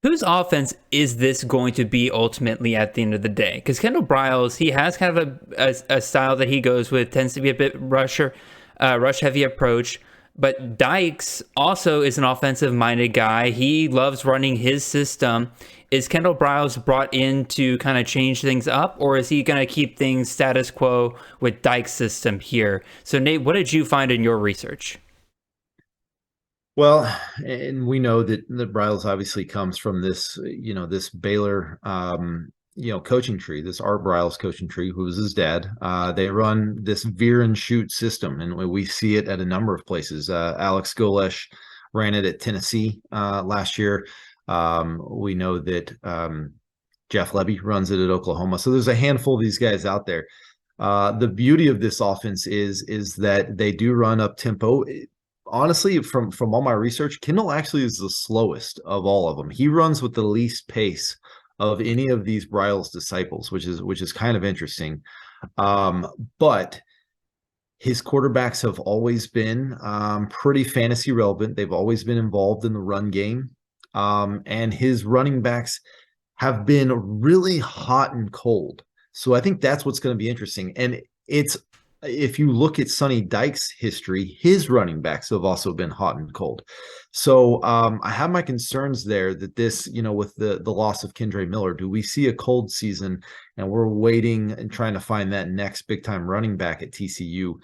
whose offense is this going to be ultimately at the end of the day? Because Kendall Briles, he has kind of a style that he goes with, tends to be a bit rush-heavy approach. But Dykes also is an offensive-minded guy. He loves running his system. Is Kendall Briles brought in to kind of change things up, or is he going to keep things status quo with Dykes' system here? So, Nate, what did you find in your research? Well, and we know that Briles obviously comes from this Baylor, coaching tree, this Art Briles coaching tree, who was his dad. They run this veer and shoot system, and we see it at a number of places. Alex Golesh ran it at Tennessee last year. We know that Jeff Lebby runs it at Oklahoma. So there's a handful of these guys out there. The beauty of this offense is that they do run up tempo. Honestly, from all my research, Kendall actually is the slowest of all of them. He runs with the least pace of any of these Briles disciples, which is kind of interesting. But his quarterbacks have always been pretty fantasy relevant. They've always been involved in the run game. And his running backs have been really hot and cold. So I think that's what's going to be interesting. And if you look at Sonny Dykes' history, his running backs have also been hot and cold. So I have my concerns there that this, with the loss of Kendre Miller, do we see a cold season and we're waiting and trying to find that next big time running back at TCU?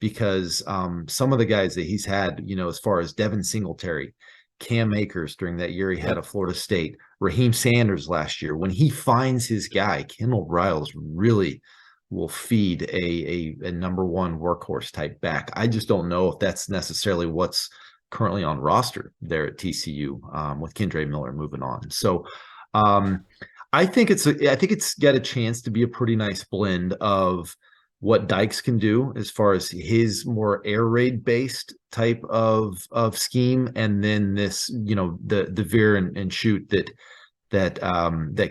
because some of the guys that he's had, as far as Devin Singletary, Cam Akers during that year he had at Florida State, Raheem Sanders last year, when he finds his guy, Kendall Briles really will feed a number one workhorse type back. I just don't know if that's necessarily what's currently on roster there at TCU, with Kendre Miller moving on. So I think it's got a chance to be a pretty nice blend of what Dykes can do as far as his more air raid based type of scheme, and then this, the veer and shoot that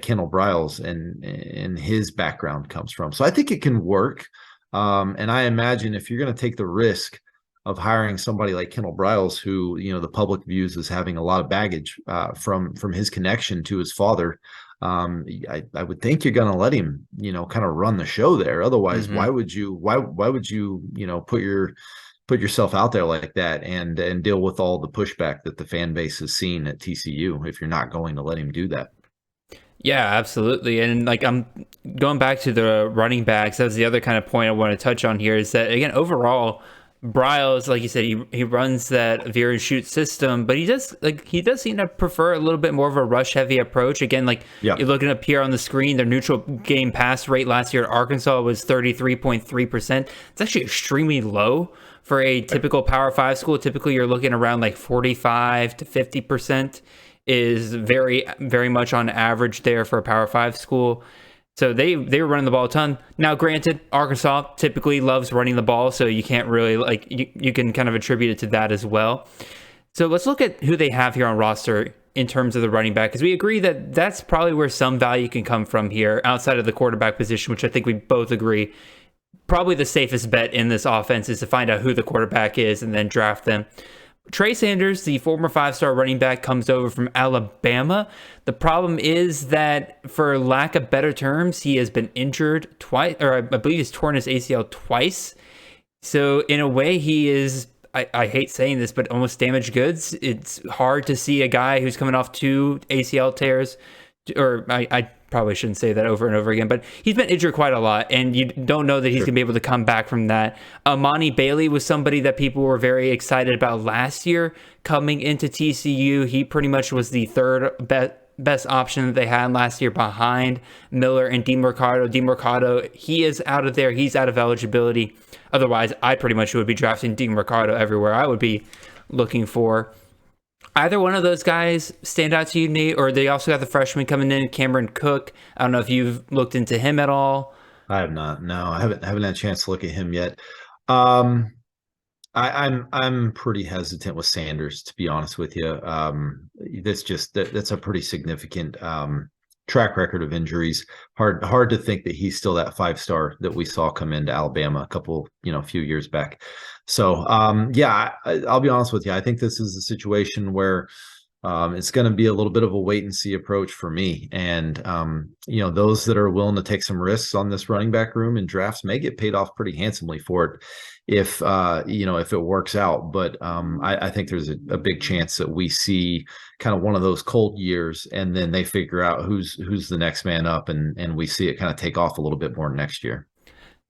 Kendall Briles and his background comes from. So I think it can work. And I imagine if you're going to take the risk of hiring somebody like Kendall Briles, who, the public views as having a lot of baggage from his connection to his father, I would think you're going to let him, kind of run the show there. Otherwise, why would you put yourself out there like that and deal with all the pushback that the fan base has seen at TCU if you're not going to let him do that? Yeah, absolutely. And like, I'm going back to the running backs. That's the other kind of point I want to touch on here, is that, again, overall, Briles, like you said, he runs that veer and shoot system, but he does seem to prefer a little bit more of a rush heavy approach. Again, you're looking up here on the screen, their neutral game pass rate last year at Arkansas was 33.3%. It's actually extremely low for a typical Power 5 school. Typically, you're looking around like 45 to 50% is very, very much on average there for a Power 5 school. So they were running the ball a ton. Now, granted, Arkansas typically loves running the ball, so you can't really, you can kind of attribute it to that as well. So let's look at who they have here on roster in terms of the running back, because we agree that that's probably where some value can come from here outside of the quarterback position, which I think we both agree probably the safest bet in this offense is to find out who the quarterback is and then draft them. Trey Sanders, the former 5-star running back, comes over from Alabama. The problem is that, for lack of better terms, he has been injured twice, or I believe he's torn his ACL twice. So in a way, he is, I hate saying this, but almost damaged goods. It's hard to see a guy who's coming off 2 ACL tears, or I probably shouldn't say that over and over again, but he's been injured quite a lot, and you don't know that he's going to be able to come back from that. Amani Bailey was somebody that people were very excited about last year coming into TCU. He pretty much was the third best option that they had last year behind Miller and DeMercado. DeMercado, he is out of there. He's out of eligibility. Otherwise, I pretty much would be drafting DeMercado everywhere I would be looking for. Either one of those guys stand out to you, Nate? Or they also got the freshman coming in, Cameron Cook. I don't know if you've looked into him at all. I have not. No, I haven't had a chance to look at him yet. I'm pretty hesitant with Sanders, to be honest with you. That's a pretty significant track record of injuries. Hard to think that he's still that 5-star that we saw come into Alabama a few years back. So I'll be honest with you. I think this is a situation where it's going to be a little bit of a wait and see approach for me. And those that are willing to take some risks on this running back room in drafts may get paid off pretty handsomely for it if it works out. But I think there's a big chance that we see kind of one of those cold years, and then they figure out who's the next man up, and we see it kind of take off a little bit more next year.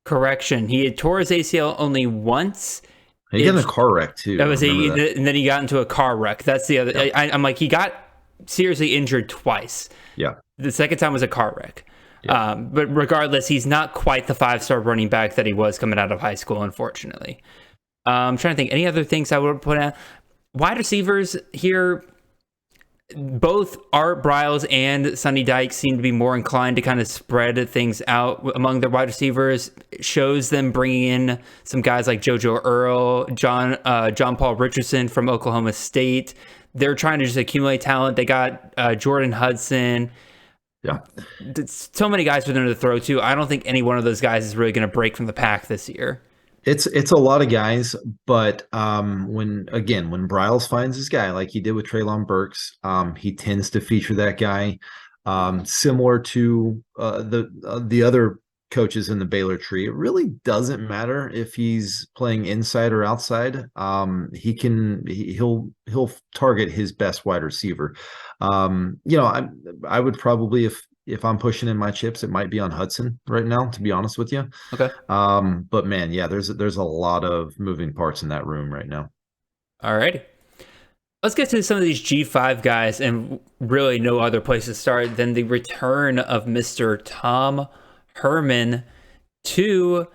Correction. He had tore his ACL only once. He got in a car wreck too. And then he got into a car wreck. That's the other. Yeah. I'm like, he got seriously injured twice. Yeah. The second time was a car wreck. Yeah. But regardless, he's not quite the 5-star running back that he was coming out of high school, unfortunately. I'm trying to think. Any other things I would put out? Wide receivers here, both Art Briles and Sonny Dykes seem to be more inclined to kind of spread things out among their wide receivers. It shows them bringing in some guys like JoJo Earl, John Paul Richardson from Oklahoma State. They're trying to just accumulate talent. They got Jordan Hudson. Yeah. So many guys for them to throw to. I don't think any one of those guys is really going to break from the pack this year. It's a lot of guys, but when Briles finds his guy, like he did with Treylon Burks, he tends to feature that guy, similar to the other coaches in the Baylor tree. It really doesn't matter if he's playing inside or outside. He'll target his best wide receiver. I would probably, if I'm pushing in my chips, it might be on Hudson right now, to be honest with you. Okay. But man, yeah, there's a lot of moving parts in that room right now. All right. Let's get to some of these G5 guys, and really no other place to start than the return of Mr. Tom Herman to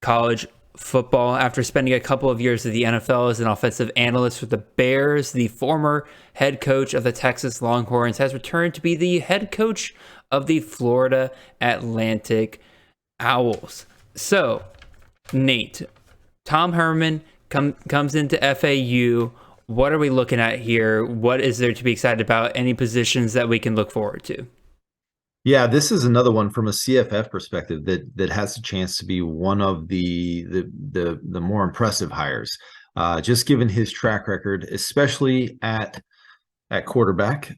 college football after spending a couple of years at the NFL as an offensive analyst with the Bears. The former head coach of the Texas Longhorns has returned to be the head coach of the Florida Atlantic Owls. So, Nate, Tom Herman comes into FAU. What are we looking at here? What is there to be excited about? Any positions that we can look forward to? Yeah, this is another one from a CFF perspective that has a chance to be one of the more impressive hires. Just given his track record, especially at quarterback,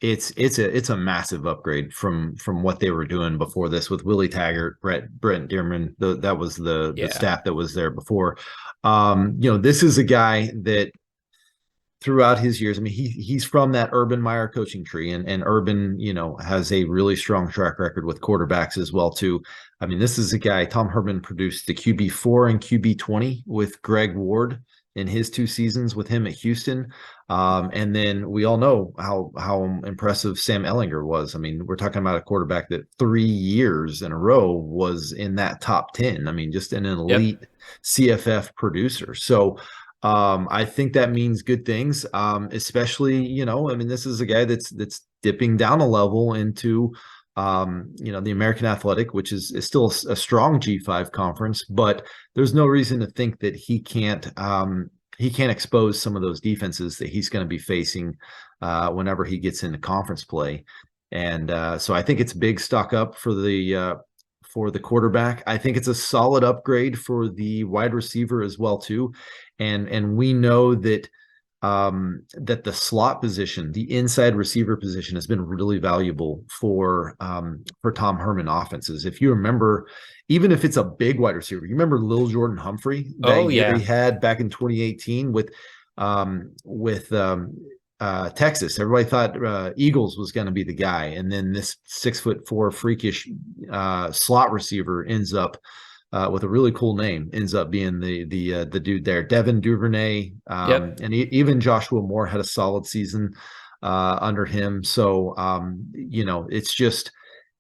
it's a massive upgrade from what they were doing before this with Willie Taggart, Brent Dearman. That was the staff that was there before. This is a guy that throughout his years, I mean, he's from that Urban Meyer coaching tree, and Urban, has a really strong track record with quarterbacks as well too. I mean, this is a guy. Tom Herman produced the QB4 and QB20 with Greg Ward in his 2 seasons with him at Houston. And then we all know how impressive Sam Ehlinger was. I mean, we're talking about a quarterback that 3 years in a row was in that top 10. I mean, just an elite CFF producer. So I think that means good things, especially, I mean, this is a guy that's dipping down a level into, the American Athletic, which is still a strong G5 conference, but there's no reason to think that he can't expose some of those defenses that he's going to be facing whenever he gets into conference play. And so I think it's a big stock up for the quarterback. I think it's a solid upgrade for the wide receiver as well too. And we know that that the slot position, the inside receiver position, has been really valuable for Tom Herman offenses. If you remember, even if it's a big wide receiver, you remember Lil Jordan Humphrey that year he had back in 2018 with Texas. Everybody thought Eagles was going to be the guy, and then this 6'4" freakish slot receiver ends up with a really cool name, ends up being the dude there. Devin Duvernay, and even Joshua Moore had a solid season under him. So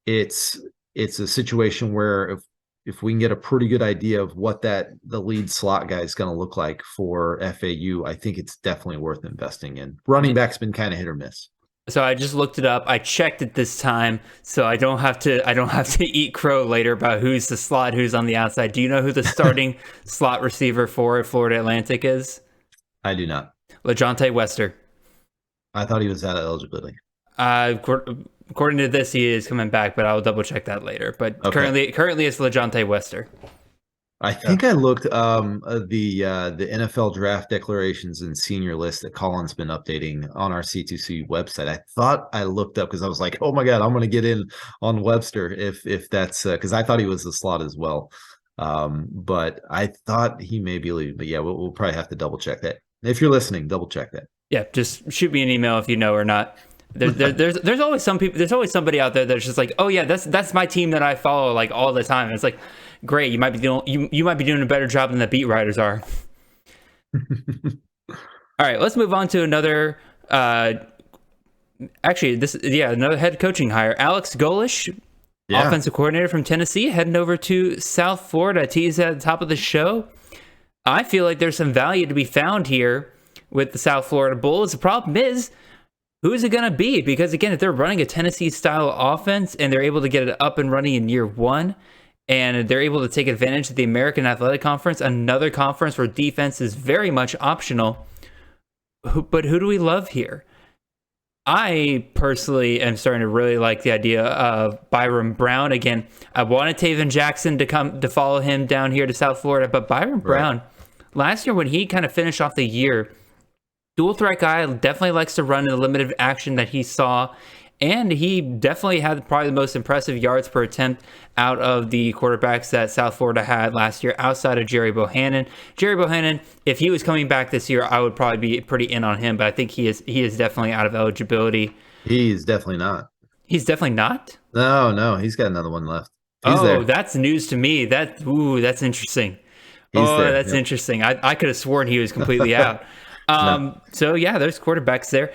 it's a situation where if we can get a pretty good idea of what the lead slot guy is going to look like for FAU, I think it's definitely worth investing in. Running back's been kind of hit or miss. So I just looked it up. I checked it this time, so I don't have to eat crow later about who's the slot, who's on the outside. Do you know who the starting slot receiver for Florida Atlantic is? I do not. LaJohntay Wester. I thought he was out of eligibility. According to this, he is coming back, but I'll double check that later. But currently it's LaJohntay Wester. I think I looked the NFL draft declarations and senior list that Colin's been updating on our C2C website. I thought I looked up because I was like, oh my God, I'm going to get in on Webster if that's because I thought he was the slot as well. But I thought he may be leaving. But yeah, we'll probably have to double check that. If you're listening, double check that. Yeah, just shoot me an email if you know or not. There's always some people. There's always somebody out there that's just like, oh yeah, that's my team that I follow like all the time. And it's like, great, you might be doing a better job than the beat writers are. All right, let's move on to another. Another head coaching hire. Alex Golish, offensive coordinator from Tennessee, heading over to South Florida. Teased at the top of the show. I feel like there's some value to be found here with the South Florida Bulls. The problem is, who is it going to be? Because again, if they're running a Tennessee-style offense and they're able to get it up and running in year one, and they're able to take advantage of the American Athletic Conference, another conference where defense is very much optional, but who do we love here? I personally am starting to really like the idea of Byron Brown. Again, I wanted Taven Jackson to follow him down here to South Florida, but Byron Brown, last year when he kind of finished off the year, dual threat guy, definitely likes to run in the limited action that he saw, and he definitely had probably the most impressive yards per attempt out of the quarterbacks that South Florida had last year outside of Jerry Bohannon. Jerry Bohannon, if he was coming back this year, I would probably be pretty in on him, but I think he is definitely out of eligibility. He's definitely not. He's definitely not. No, he's got another one left. He's Oh, there. that's news to me. That's interesting. He's Oh, there. that's Yep. interesting. I could have sworn he was completely out. No. So yeah, there's quarterbacks there.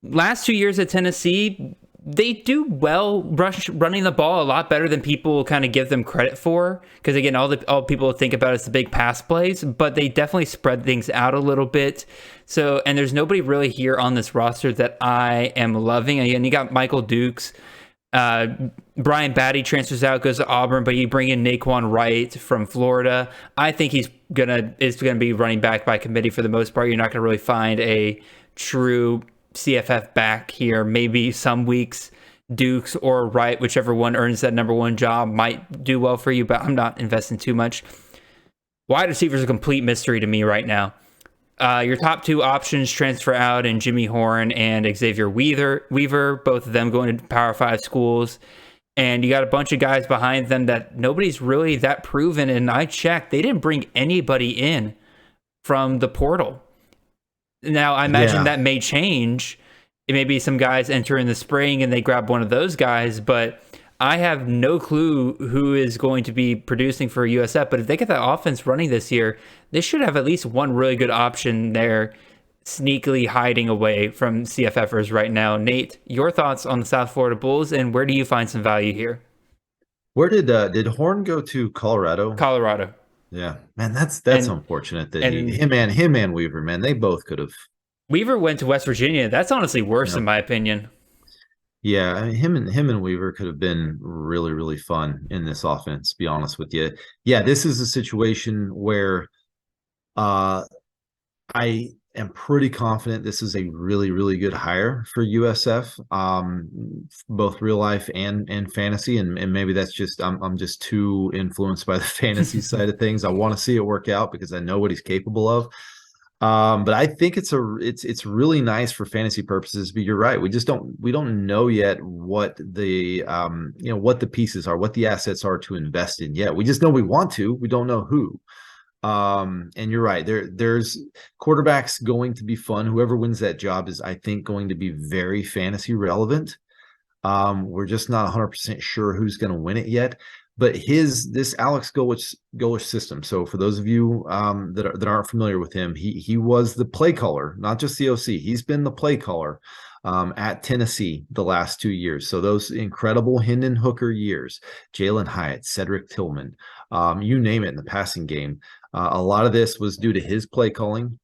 Last 2 years at Tennessee, they do well running the ball a lot better than people kind of give them credit for. Because again, all people think about is the big pass plays, but they definitely spread things out a little bit. So, and there's nobody really here on this roster that I am loving. Again, you got Michael Dukes. Brian Batty transfers out, goes to Auburn, but you bring in Naquan Wright from Florida. I think is gonna be running back by committee for the most part. You're not gonna really find a true CFF back here. Maybe some weeks Dukes or Wright, whichever one earns that number one job, might do well for you, but I'm not investing too much. Wide receivers a complete mystery to me right now. Your top two options transfer out, and Jimmy Horn and Xavier Weaver, both of them going to Power 5 schools. And you got a bunch of guys behind them that nobody's really that proven. And I checked, they didn't bring anybody in from the portal. Now, I imagine that may change. It may be some guys enter in the spring and they grab one of those guys, but I have no clue who is going to be producing for USF. But if they get that offense running this year, they should have at least one really good option there sneakily hiding away from CFFers right now. Nate, your thoughts on the South Florida Bulls, and where do you find some value here? Where did Horn go to? Colorado? Colorado. Yeah, man, that's And- unfortunate that and- him and Weaver, man, they both could have. Weaver went to West Virginia. That's honestly worse Yeah. in my opinion. Yeah, him and Weaver could have been really, really fun in this offense, to be honest with you. Yeah, this is a situation where I am pretty confident this is a really, really good hire for USF, both real life and fantasy. And maybe that's just I'm just too influenced by the fantasy side of things. I want to see it work out because I know what he's capable of. But I think it's really nice for fantasy purposes. But you're right, we don't know yet what the what the pieces are, what the assets are to invest in yet. We just know we want to. We don't know who. And you're right. There's quarterbacks going to be fun. Whoever wins that job is, I think, going to be very fantasy relevant. We're just not 100% sure who's going to win it yet. But this Alex Golesh system. So for those of you that aren't familiar with him, he was the play caller, not just the OC. He's been the play caller at Tennessee the last 2 years. So those incredible Hendon Hooker years, Jalen Hyatt, Cedric Tillman, you name it in the passing game. A lot of this was due to his play calling.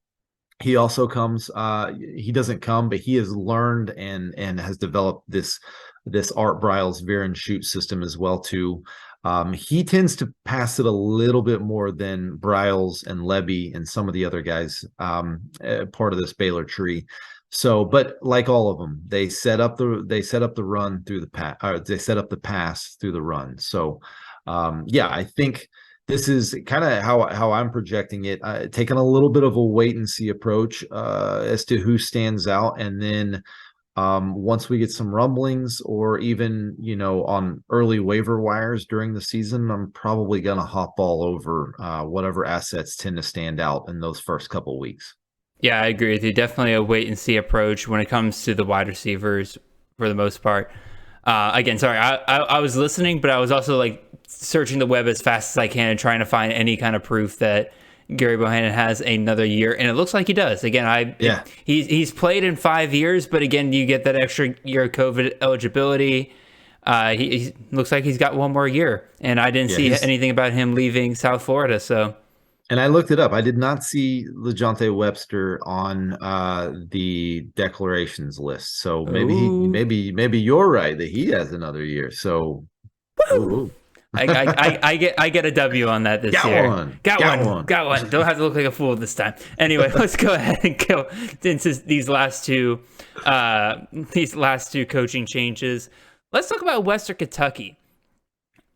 He also he doesn't come, but he has learned and has developed this Art Briles veer and shoot system as well too. He tends to pass it a little bit more than Briles and Levy and some of the other guys, part of this Baylor tree. So, but like all of them, they set up the run through the pass, or they set up the pass through the run. So, yeah, I think this is kind of how I'm projecting it, taking a little bit of a wait and see approach as to who stands out, and then once we get some rumblings, or even on early waiver wires during the season, I'm probably gonna hop all over whatever assets tend to stand out in those first couple weeks. Yeah, I agree with you. Definitely a wait and see approach when it comes to the wide receivers for the most part. Again, sorry, I was listening, but I was also like searching the web as fast as I can and trying to find any kind of proof that Gary Bohannon has another year, and it looks like he does. Again, he's played in 5 years, but again, you get that extra year of COVID eligibility. He looks like he's got one more year, and I didn't see anything about him leaving South Florida. So, and I looked it up. I did not see LeJontay Webster on the declarations list. So maybe you're right that he has another year. So. Ooh. I get a W on that this year. Got one. Don't have to look like a fool this time. Anyway, let's go ahead and go into these last two coaching changes. Let's talk about Western Kentucky.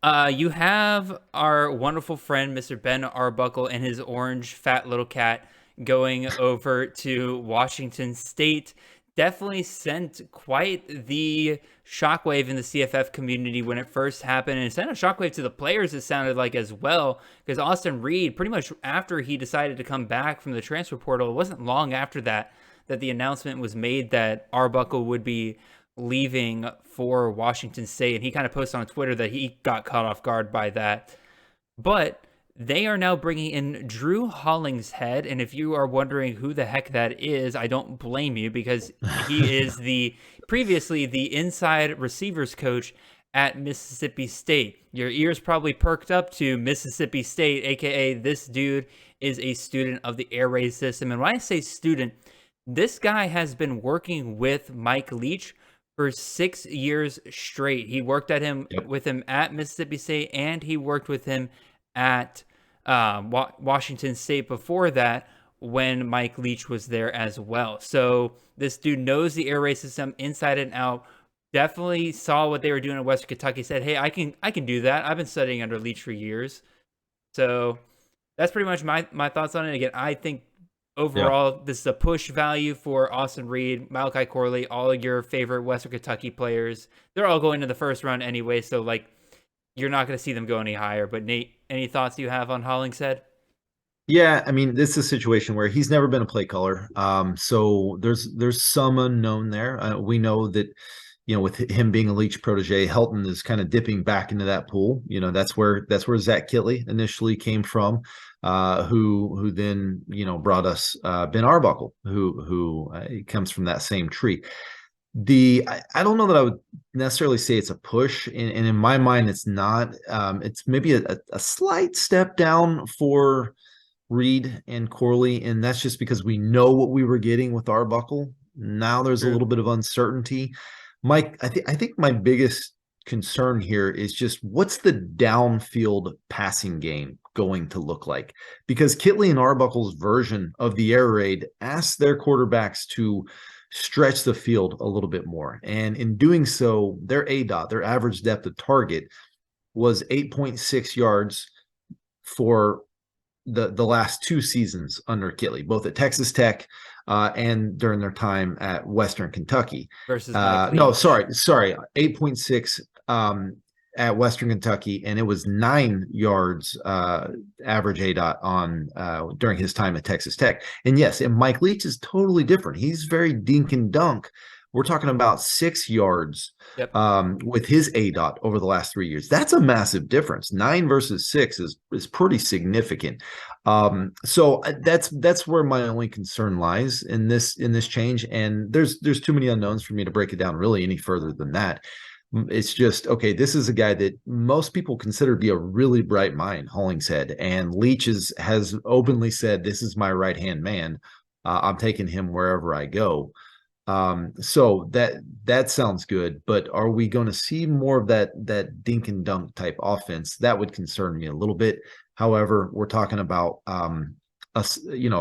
You have our wonderful friend, Mr. Ben Arbuckle, and his orange fat little cat going over to Washington State. Definitely sent quite the shockwave in the CFF community when it first happened, and it sent a shockwave to the players, it sounded like, as well, because Austin Reed, pretty much after he decided to come back from the transfer portal, it wasn't long after that the announcement was made that Arbuckle would be leaving for Washington State, and he kind of posted on Twitter that he got caught off guard by that. But they are now bringing in Drew Hollingshead, and if you are wondering who the heck that is, I don't blame you, because he is previously the inside receivers coach at Mississippi State. Your ears probably perked up to Mississippi State, aka this dude is a student of the air raid system. And when I say student, this guy has been working with Mike Leach for 6 years straight. He worked with him at Mississippi State, and he worked with him at Washington State before that, when Mike Leach was there as well. So this dude knows the air raid system inside and out. Definitely saw what they were doing at Western Kentucky. Said, "Hey, I can do that. I've been studying under Leach for years." So that's pretty much my thoughts on it. Again, I think overall this is a push value for Austin Reed, Malachi Corley, all of your favorite Western Kentucky players. They're all going to the first round anyway, so like you're not going to see them go any higher. But Nate, any thoughts you have on Hollingshead? Yeah, I mean, this is a situation where he's never been a play caller. So there's some unknown there. We know that, with him being a Leach protege, Helton is kind of dipping back into that pool. That's where Zach Kittley initially came from, who then brought us Ben Arbuckle, who comes from that same tree. I don't know that I would necessarily say it's a push, and in my mind, it's not. It's maybe a slight step down for Reed and Corley, and that's just because we know what we were getting with Arbuckle. Now there's a little bit of uncertainty. Mike, I think my biggest concern here is just what's the downfield passing game going to look like? Because Kittley and Arbuckle's version of the air raid asks their quarterbacks to stretch the field a little bit more. And in doing so, their ADOT, their average depth of target, was 8.6 yards for the last 2 seasons under Kittley, both at Texas Tech and during their time at Western Kentucky. Versus 8.6 at Western Kentucky, and it was 9 yards average ADOT on during his time at Texas Tech. And yes, and Mike Leach is totally different. He's very dink and dunk. We're talking about 6 yards with his ADOT over the last 3 years. That's a massive difference. 9 versus 6 is pretty significant. So that's where my only concern lies in this change. And there's too many unknowns for me to break it down really any further than that. It's just, okay, this is a guy that most people consider to be a really bright mind, Hollingshead, and Leach has openly said, "This is my right-hand man. I'm taking him wherever I go." So that sounds good, but are we going to see more of that dink and dunk type offense? That would concern me a little bit. However, we're talking about a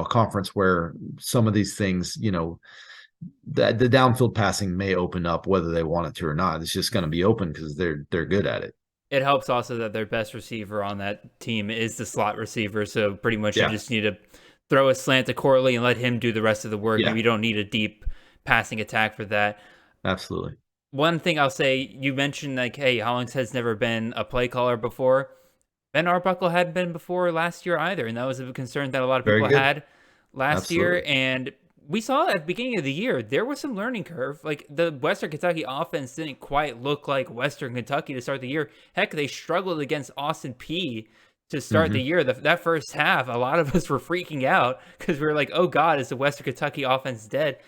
conference where some of these things, the downfield passing may open up whether they want it to or not. It's just going to be open because they're good at it. It helps also that their best receiver on that team is the slot receiver, so pretty much you just need to throw a slant to Corley and let him do the rest of the work. You don't need a deep passing attack for that. Absolutely. One thing I'll say, you mentioned like, hey, Hollingshead's never been a play caller before. Ben Arbuckle hadn't been before last year either, and that was a concern that a lot of people had last year. And we saw at the beginning of the year, there was some learning curve. Like the Western Kentucky offense didn't quite look like Western Kentucky to start the year. Heck, they struggled against Austin Peay to start the year. That first half, a lot of us were freaking out because we were like, oh God, is the Western Kentucky offense dead?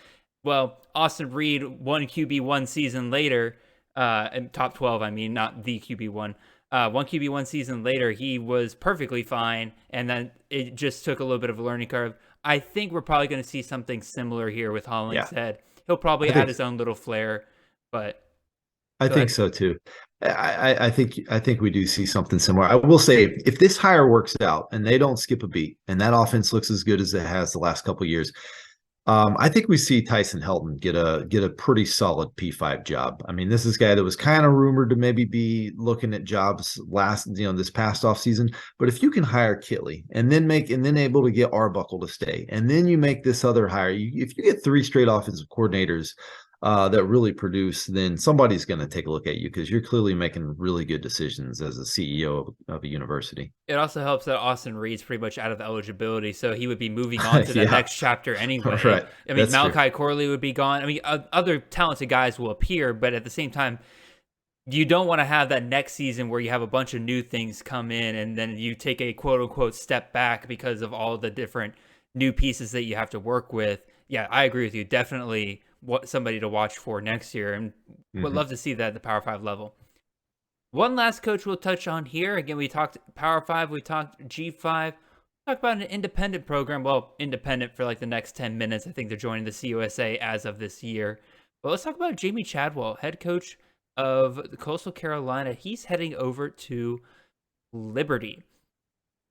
Well, Austin Reed won QB1 season later, and top 12, I mean, not the QB1. One QB1 season later, he was perfectly fine, and then it just took a little bit of a learning curve. I think we're probably going to see something similar here with Hollingshead. He'll probably add his own little flair, but I think so too. I think we do see something similar. I will say, if this hire works out and they don't skip a beat, and that offense looks as good as it has the last couple of years, I think we see Tyson Helton get a pretty solid P5 job. I mean, this is a guy that was kind of rumored to maybe be looking at jobs this past offseason. But if you can hire Kittley and then able to get Arbuckle to stay, and then you make this other hire, if you get 3 straight offensive coordinators that really produce, then somebody's going to take a look at you because you're clearly making really good decisions as a CEO of a university. It also helps that Austin Reed's pretty much out of eligibility, so he would be moving on to the Yeah, next chapter anyway. right. I mean, That's true. Malachi Corley would be gone. I mean, other talented guys will appear, but at the same time, you don't want to have that next season where you have a bunch of new things come in and then you take a quote unquote step back because of all the different new pieces that you have to work with. Yeah, I agree with you. Definitely somebody to watch for next year, and would Hmm. love to see that at the Power 5 level. One last coach we'll touch on here. Again, we talked Power 5, we talked G5. Talk about an independent program. Well, independent for like the next 10 minutes. I think they're joining the CUSA as of this year. But let's talk about Jamie Chadwell, head coach of the Coastal Carolina. He's heading over to Liberty.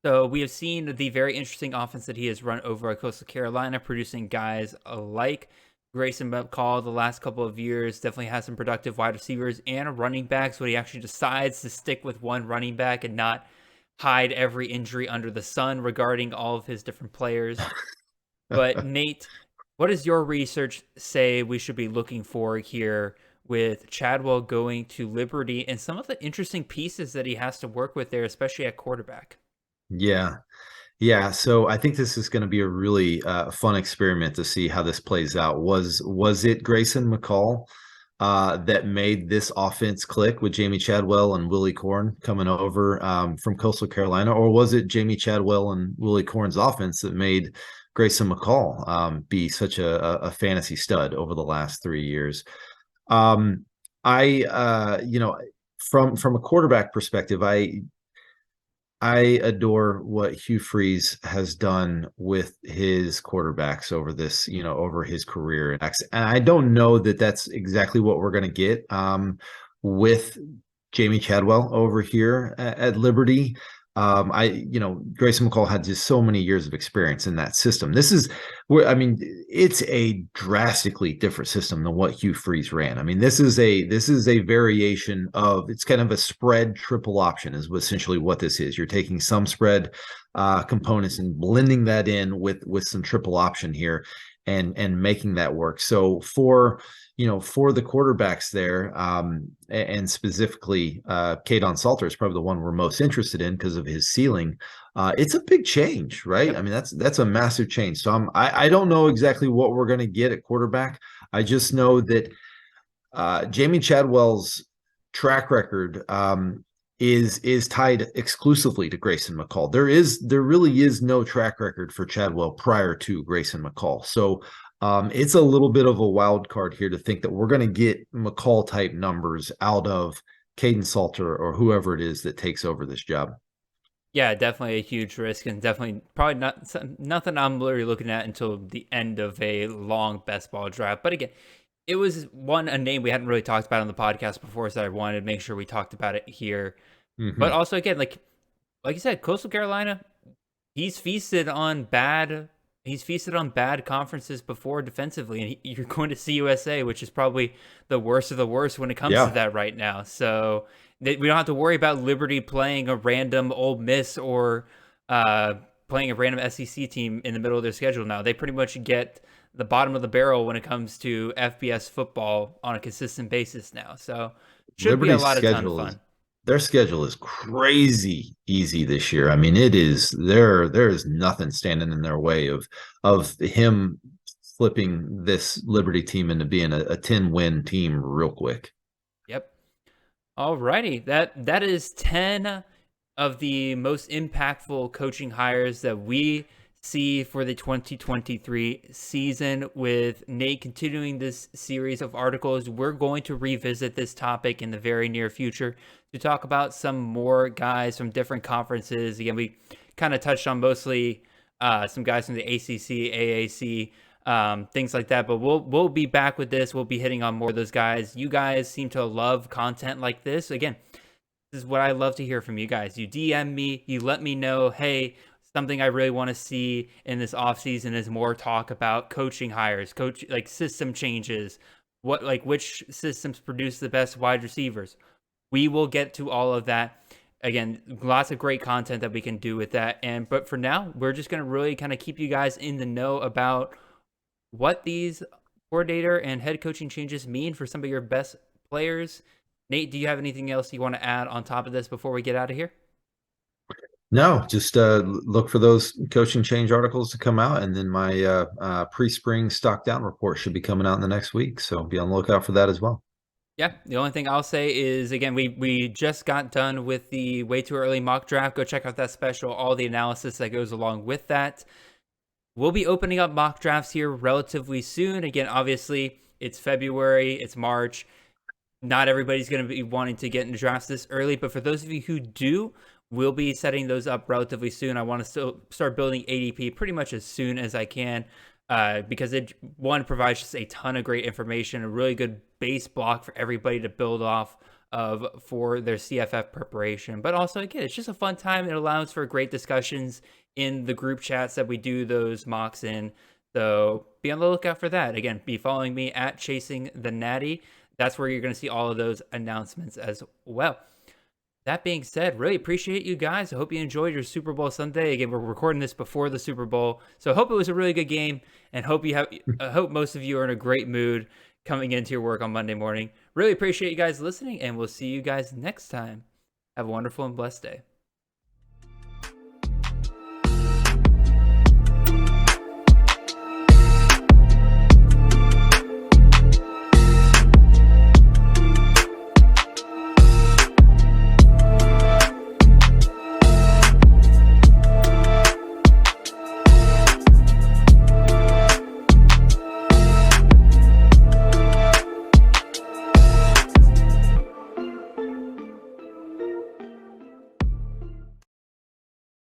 So we have seen the very interesting offense that he has run over at Coastal Carolina, producing guys like Grayson McCall the last couple of years. Definitely has some productive wide receivers and running backs, but he actually decides to stick with one running back and not hide every injury under the sun regarding all of his different players. But Nate, what does your research say we should be looking for here with Chadwell going to Liberty and some of the interesting pieces that he has to work with there, especially at quarterback? Yeah. Yeah, so I think this is going to be a really fun experiment to see how this plays out. Was it Grayson McCall that made this offense click with Jamie Chadwell and Willie Corn coming over from Coastal Carolina, or was it Jamie Chadwell and Willie Corn's offense that made Grayson McCall be such a fantasy stud over the last 3 years? Um, from a quarterback perspective, I adore what Hugh Freeze has done with his quarterbacks over over his career. And I don't know that that's exactly what we're going to get with Jamie Chadwell over here at Liberty. Grayson McCall had just so many years of experience in that system. This is where, I mean, it's a drastically different system than what Hugh Freeze ran. I mean, this is a variation of, it's kind of a spread triple option is essentially what this is. You're taking some spread components and blending that in with some triple option here and making that work. So for the quarterbacks there, and specifically Kadon Salter is probably the one we're most interested in because of his ceiling. It's a big change, right? Yep. I mean, that's a massive change. So I don't know exactly what we're going to get at quarterback. I just know that Jamie Chadwell's track record is tied exclusively to Grayson McCall. There really is no track record for Chadwell prior to Grayson McCall. So it's a little bit of a wild card here to think that we're going to get McCall type numbers out of Caden Salter or whoever it is that takes over this job. Yeah, definitely a huge risk, and definitely probably nothing I'm literally looking at until the end of a long best ball draft. But again, it was a name we hadn't really talked about on the podcast before, so I wanted to make sure we talked about it here. But Mm-hmm. also, again, like you said, Coastal Carolina, he's feasted on bad. He's feasted on bad conferences before defensively, and you're going to CUSA, which is probably the worst of the worst when it comes to Yeah. that right now. So we don't have to worry about Liberty playing a random Ole Miss or playing a random SEC team in the middle of their schedule now. They pretty much get the bottom of the barrel when it comes to FBS football on a consistent basis now. So should be a Liberty's lot of ton of schedule is fun. their schedule is crazy easy this year. I mean, it is there is nothing standing in their way of him flipping this Liberty team into being a 10-win team real quick. Yep. Alrighty, that is 10 of the most impactful coaching hires that we see for the 2023 season. With Nate continuing this series of articles, we're going to revisit this topic in the very near future to talk about some more guys from different conferences. Again, we kind of touched on mostly some guys from the ACC, AAC, things like that. But we'll be back with this. We'll be hitting on more of those guys. You guys seem to love content like this. Again, this is what I love to hear from you guys. You DM me, you let me know, hey, something I really want to see in this offseason is more talk about coaching hires, like system changes, which systems produce the best wide receivers. We will get to all of that. Again, lots of great content that we can do with that. But for now, we're just going to really kind of keep you guys in the know about what these coordinator and head coaching changes mean for some of your best players. Nate, do you have anything else you want to add on top of this before we get out of here? No, just look for those coaching change articles to come out, and then my pre-spring stock down report should be coming out in the next week. So be on the lookout for that as well. Yeah, the only thing I'll say is, again, we just got done with the way too early mock draft. Go check out that special, all the analysis that goes along with that. We'll be opening up mock drafts here relatively soon. Again, obviously, it's February, it's March. Not everybody's going to be wanting to get into drafts this early, but for those of you who do, we'll be setting those up relatively soon. I want to still start building ADP pretty much as soon as I can, because it, one, provides just a ton of great information, a really good base block for everybody to build off of for their CFF preparation. But also, again, it's just a fun time. It allows for great discussions in the group chats that we do those mocks in. So be on the lookout for that. Again, be following me at Chasing the Natty. That's where you're going to see all of those announcements as well. That being said, really appreciate you guys. I hope you enjoyed your Super Bowl Sunday. Again, we're recording this before the Super Bowl, so I hope it was a really good game, and I hope most of you are in a great mood coming into your work on Monday morning. Really appreciate you guys listening, and we'll see you guys next time. Have a wonderful and blessed day.